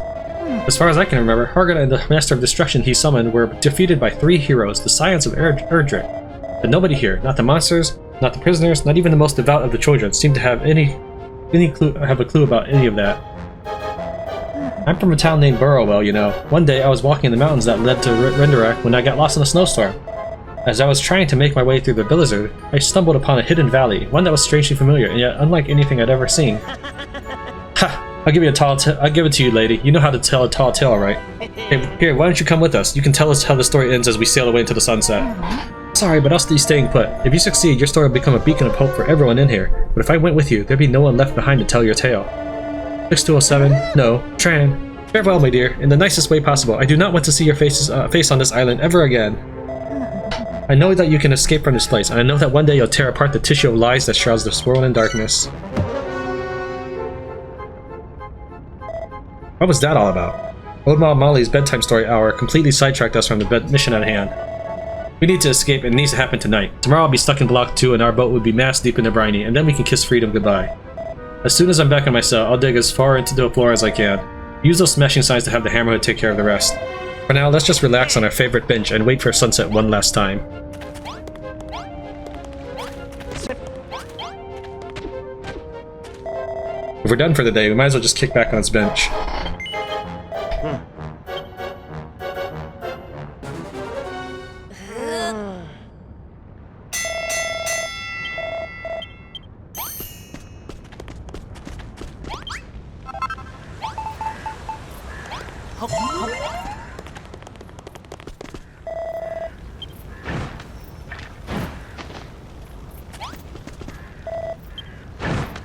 As far as I can remember, Hargun and the Master of Destruction he summoned were defeated by 3 heroes, the Scions of Erdrick. But nobody here, not the monsters, not the prisoners, not even the most devout of the children, seem to have a clue about any of that. I'm from a town named Burrowell, you know. One day I was walking in the mountains that led to Renderak when I got lost in a snowstorm. As I was trying to make my way through the blizzard, I stumbled upon a hidden valley, one that was strangely familiar and yet unlike anything I'd ever seen. Ha! I'll give it to you, lady. You know how to tell a tall tale, all right? Hey, here, why don't you come with us? You can tell us how the story ends as we sail away into the sunset. Sorry, but I'll be staying put. If you succeed, your story will become a beacon of hope for everyone in here. But if I went with you, there'd be no one left behind to tell your tale. 6207, no, Tran. Farewell, my dear, in the nicest way possible. I do not want to see your face on this island ever again. I know that you can escape from this place, and I know that one day you'll tear apart the tissue of lies that shrouds this world in darkness. What was that all about? Old Mom Molly's bedtime story hour completely sidetracked us from the mission at hand. We need to escape, and it needs to happen tonight. Tomorrow I'll be stuck in Block 2, and our boat will be mass deep in the briny, and then we can kiss freedom goodbye. As soon as I'm back in my cell, I'll dig as far into the floor as I can. Use those smashing signs to have the Hammerhead take care of the rest. For now, let's just relax on our favorite bench and wait for sunset one last time. If we're done for the day, we might as well just kick back on this bench.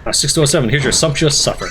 Now, 6207, here's your sumptuous supper.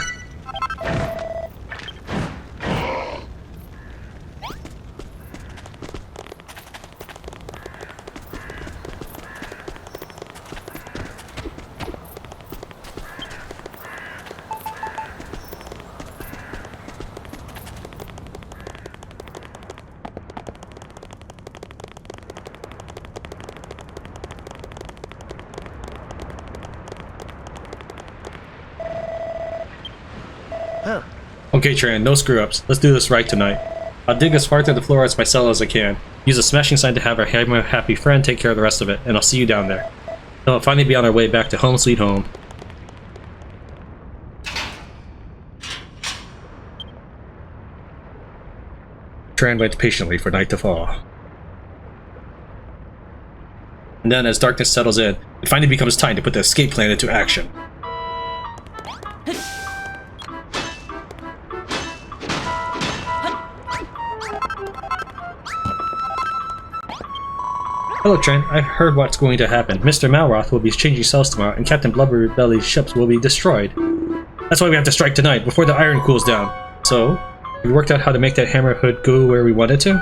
Okay, Tran, no screw-ups. Let's do this right tonight. I'll dig as far through the floor as my cell as I can. Use a smashing sign to have our happy friend take care of the rest of it, and I'll see you down there. Then we'll finally be on our way back to home sweet home. Tran waits patiently for night to fall. And then, as darkness settles in, it finally becomes time to put the escape plan into action. Hello, Tran. I've heard what's going to happen. Mr. Malroth will be changing cells tomorrow, and Captain Blubberbelly's ships will be destroyed. That's why we have to strike tonight, before the iron cools down. So, have we worked out how to make that Hammerhood go where we want it to?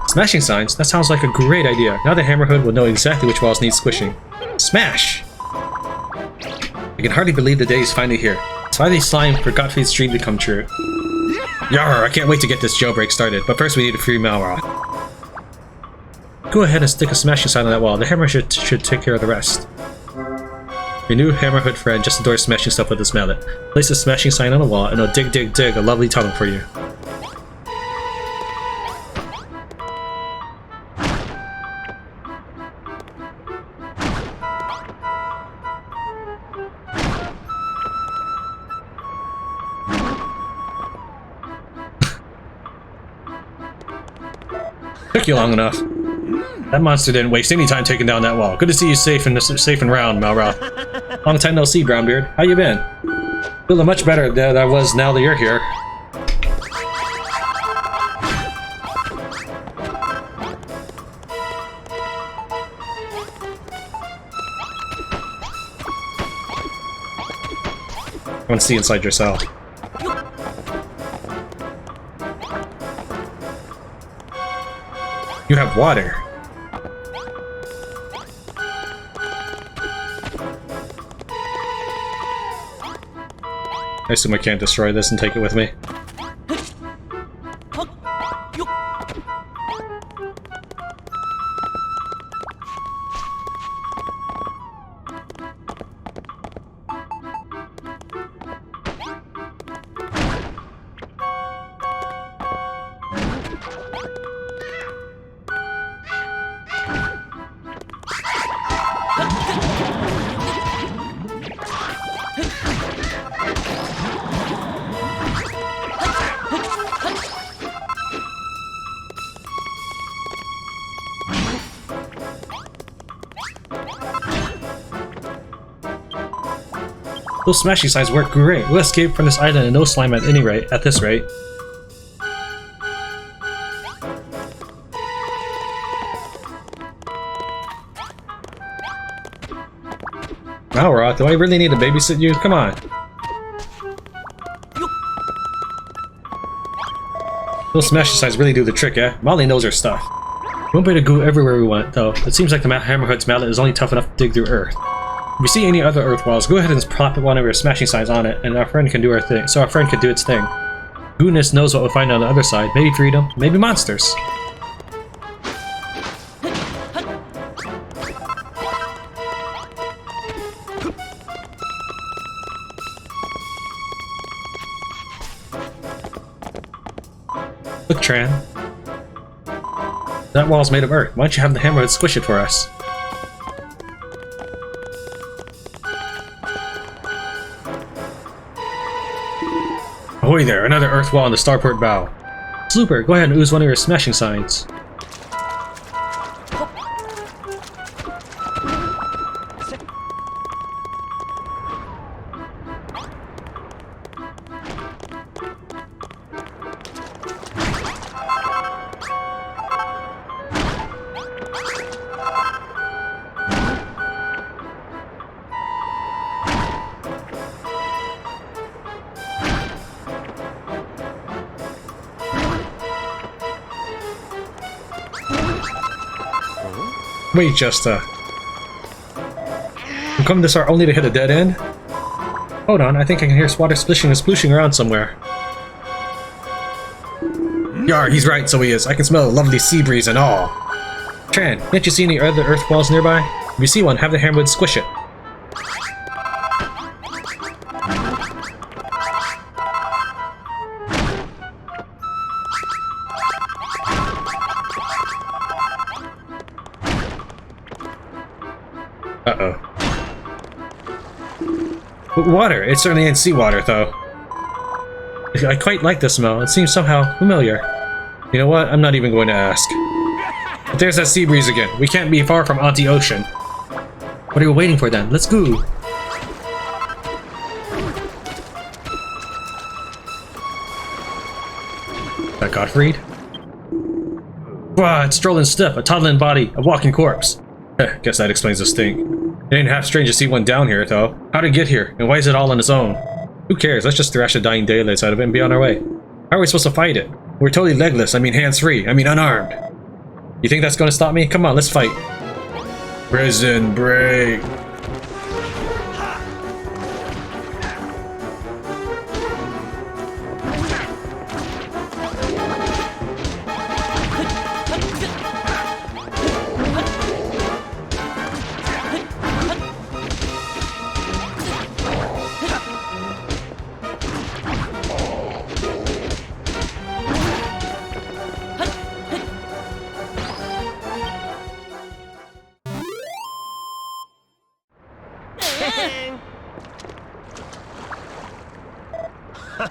Smashing signs? That sounds like a great idea. Now the Hammerhood will know exactly which walls need squishing. Smash! I can hardly believe the day is finally here. It's finally time for Gottfried's dream to come true. Yarr! I can't wait to get this jailbreak started, but first we need to free Malroth. Go ahead and stick a smashing sign on that wall. The hammer should take care of the rest. Your new Hammerhood friend just adores smashing stuff with his mallet. Place a smashing sign on the wall and it'll dig a lovely tunnel for you. Took you long enough. That monster didn't waste any time taking down that wall. Good to see you safe and round, Malroth. Long time no see, Brownbeard. How you been? Feeling much better than I was now that you're here. want to see inside your cell. You have water. I assume I can't destroy this and take it with me. Those smashing signs work great. We'll escape from this island and no slime at any rate. At this rate. Now, Roth, do I really need to babysit you? Come on. Those smashing signs really do the trick, eh? Molly knows her stuff. We won't be able to go everywhere we want, though. It seems like the Hammerhead's mallet is only tough enough to dig through Earth. If you see any other Earth walls, go ahead and plop one of your smashing signs on it, and our friend can do her thing. So our friend can do its thing. Goodness knows what we'll find on the other side. Maybe freedom, maybe monsters. Look, Tran. That wall's made of earth. Why don't you have the Hammerhead squish it for us? Ahoy there, another earth wall on the starport bow. Super, go ahead and ooze one of your smashing signs. Wait, just I'm coming this far only to hit a dead end? Hold on, I think I can hear water splishing and splooshing around somewhere. Yar, he's right, so he is. I can smell a lovely sea breeze and all. Tran, can't you see any other earth walls nearby? If you see one, have the Hammerhead squish it. Uh-oh. But water! It certainly ain't seawater, though. I quite like the smell. It seems somehow familiar. You know what? I'm not even going to ask. But there's that sea breeze again. We can't be far from Auntie Ocean. What are we waiting for then? Let's go! Is that Gottfried? Wow, it's strolling stiff, a toddling body, a walking corpse. Guess that explains the stink. It ain't half strange to see one down here, though. How'd it get here? And why is it all on its own? Who cares? Let's just thrash the dying daylights out of it and be on our way. How are we supposed to fight it? We're totally legless. I mean hands-free. I mean unarmed. You think that's gonna stop me? Come on, let's fight. Prison break.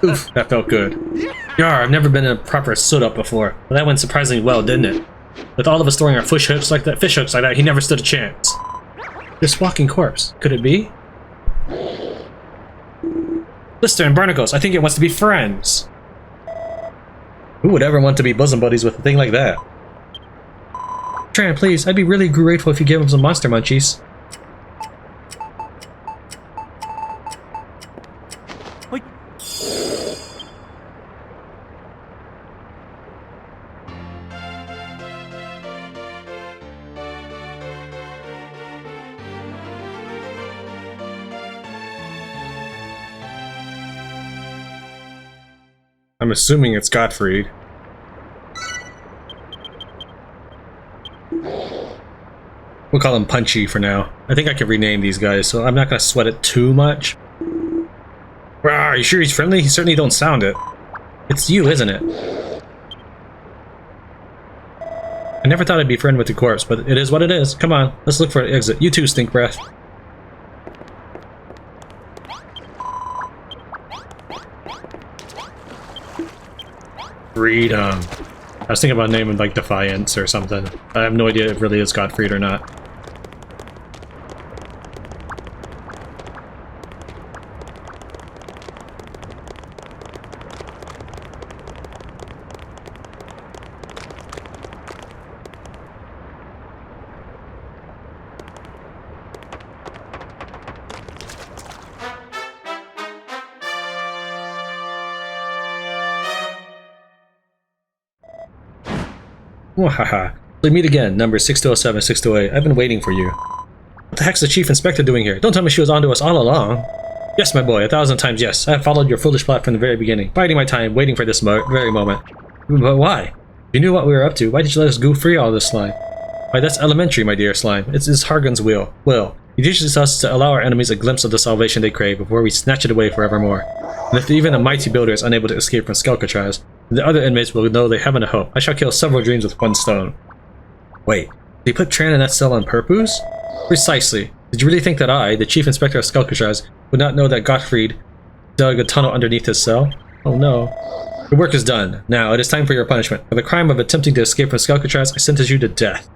Oof, that felt good. Yar, I've never been in a proper sit-up before, but that went surprisingly well, didn't it? With all of us throwing our fish hooks like that, he never stood a chance. This walking corpse, could it be? Lister and Barnacles, I think it wants to be friends. Who would ever want to be bosom buddies with a thing like that? Tran, please, I'd be really grateful if you gave him some monster munchies. I'm assuming it's Gottfried. We'll call him Punchy for now. I think I can rename these guys, so I'm not gonna sweat it too much. Are you sure he's friendly? He certainly don't sound it. It's you, isn't it? I never thought I'd be friend with the corpse, but it is what it is. Come on, let's look for an exit. You too, stink breath. Freedom. I was thinking about naming like Defiance or something. I have no idea if it really is Gottfried or not. Wahaha. We meet again, number 6207, 6208. I've been waiting for you. What the heck's the Chief Inspector doing here? Don't tell me she was onto us all along. Yes, my boy, 1,000 times yes. I have followed your foolish plot from the very beginning, biding my time, waiting for this very moment. But why? If you knew what we were up to, why did you let us go free all this slime? Why, that's elementary, my dear slime. It's Hargon's will. He teaches us to allow our enemies a glimpse of the salvation they crave before we snatch it away forevermore. And if even a mighty builder is unable to escape from Escapologist, the other inmates will know they haven't a hope. I shall kill several dreams with one stone. Wait, did he put Tran in that cell on purpose? Precisely. Did you really think that I, the Chief Inspector of Escapologist, would not know that Gottfried dug a tunnel underneath his cell? Oh no. The work is done. Now, it is time for your punishment. For the crime of attempting to escape from Escapologist, I sentence you to death.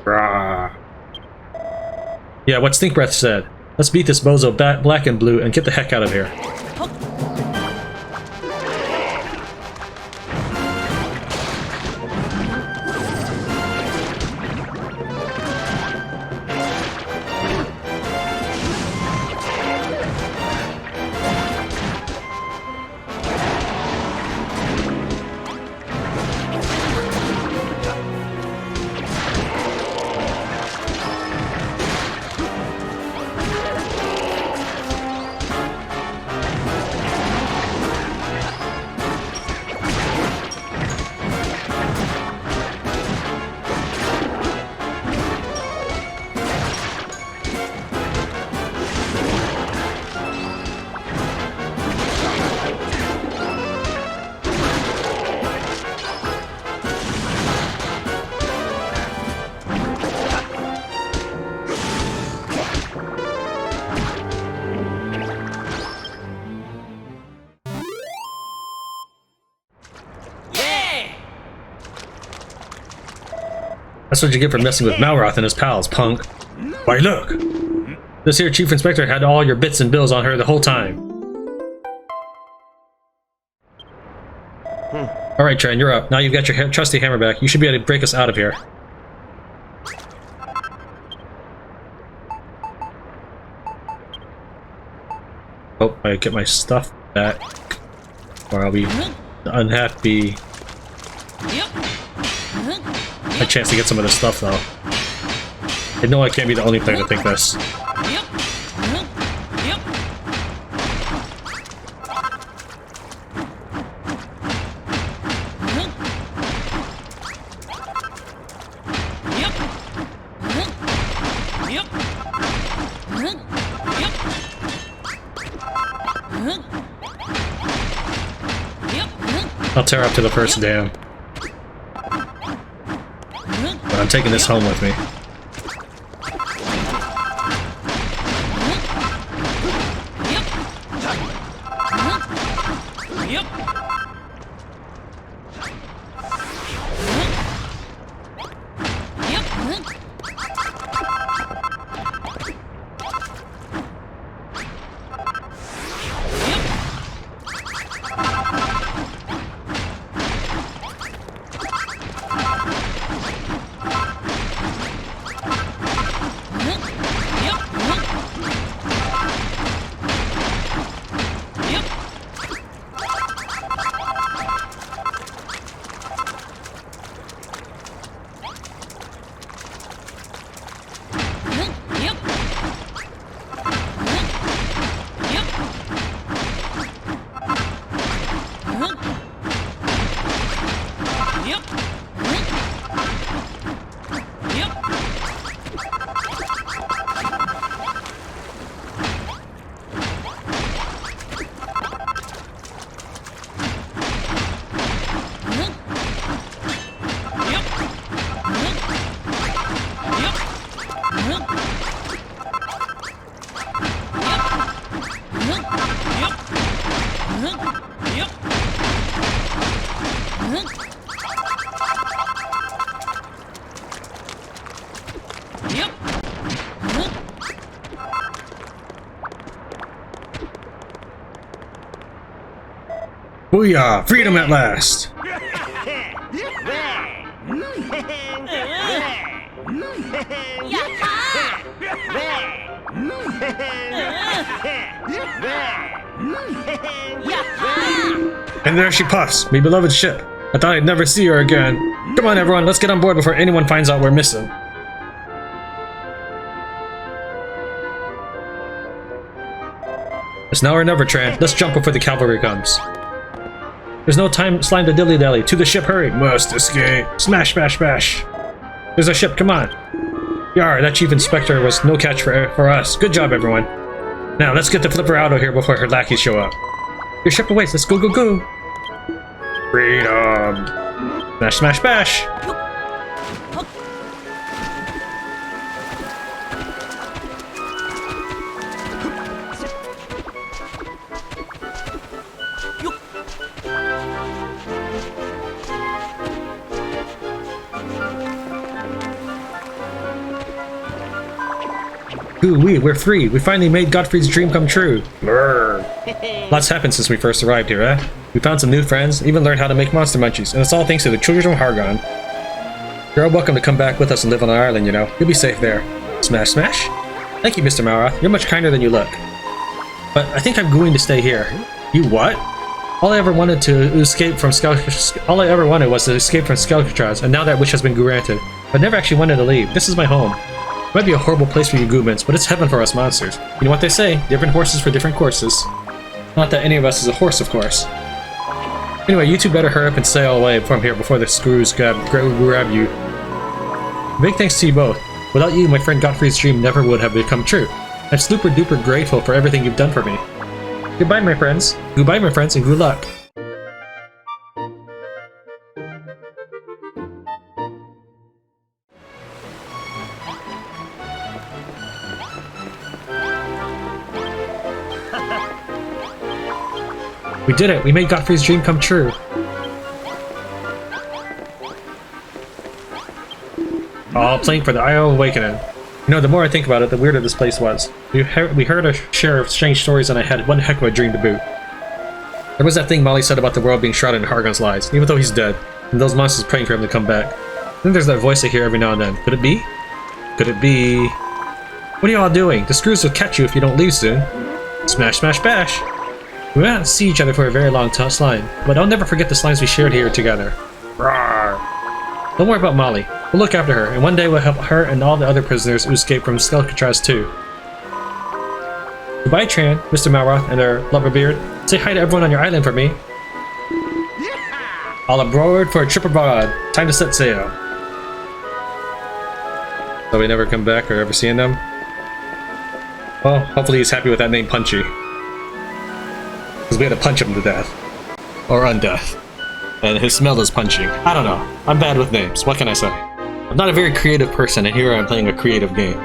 Rah. Yeah, what Stink Breath said. Let's beat this bozo black and blue and get the heck out of here. That's what you get for messing with Malroth and his pals, punk. Why, look! This here Chief Inspector had all your bits and bills on her the whole time. Alright, Tran, you're up. Now you've got your trusty hammer back. You should be able to break us out of here. Hope I get my stuff back, or I'll be unhappy. A chance to get some of this stuff, though. I know I can't be the only player to think this. I'll tear up to the first dam. But I'm taking this home with me. Booyah! Freedom at last! And there she puffs, my beloved ship. I thought I'd never see her again. Come on everyone, let's get on board before anyone finds out we're missing. It's now or never, Tran. Let's jump before the cavalry comes. There's no time slime to dilly-dally. To the ship, hurry! Must escape. Smash, smash, smash. There's a ship, come on. Yar, that chief inspector was no catch for us. Good job, everyone. Now, let's get the flipper out of here before her lackeys show up. Your ship awaits. Let's go, go, go. Freedom. Smash, smash, smash. Ooh-wee, we're free! We finally made Gottfried's dream come true! Brrr. Lots happened since we first arrived here, eh? We found some new friends, even learned how to make monster munchies, and it's all thanks to the children of Hargon. You're all welcome to come back with us and live on our island, you know. You'll be safe there. Smash, smash! Thank you, Mr. Malroth. You're much kinder than you look. But I think I'm going to stay here. You what? All I ever wanted was to escape from Escapologist, and now that wish has been granted. But never actually wanted to leave. This is my home. It might be a horrible place for you goobins, but it's heaven for us monsters. You know what they say, different horses for different courses. Not that any of us is a horse, of course. Anyway, you two better hurry up and sail away from here before the screws grab you. Big thanks to you both. Without you, my friend Gottfried's dream never would have become true. I'm super duper grateful for everything you've done for me. Goodbye, my friends. Goodbye, my friends, and good luck. We did it! We made Gottfried's dream come true! All playing for the Isle of Awakening. You know, the more I think about it, the weirder this place was. We heard a share of strange stories and I had one heck of a dream to boot. There was that thing Molly said about the world being shrouded in Hargon's lies, even though he's dead, and those monsters praying for him to come back. Then there's that voice I hear every now and then. Could it be? Could it be... What are you all doing? The screws will catch you if you don't leave soon. Smash, smash, bash! We might not see each other for a very long time, but I'll never forget the slimes we shared here together. Rawr. Don't worry about Molly. We'll look after her, and one day we'll help her and all the other prisoners who escaped from Escapologist too. Goodbye, Tran, Mr. Malroth, and their Lubberbeard. Say hi to everyone on your island for me. All aboard for a trip abroad. Time to set sail. So we never come back or ever seeing them? Well, hopefully he's happy with that name Punchy. Because we had to punch him to death. Or undeath. And his smell is punching. I don't know. I'm bad with names. What can I say? I'm not a very creative person, and here I'm playing a creative game.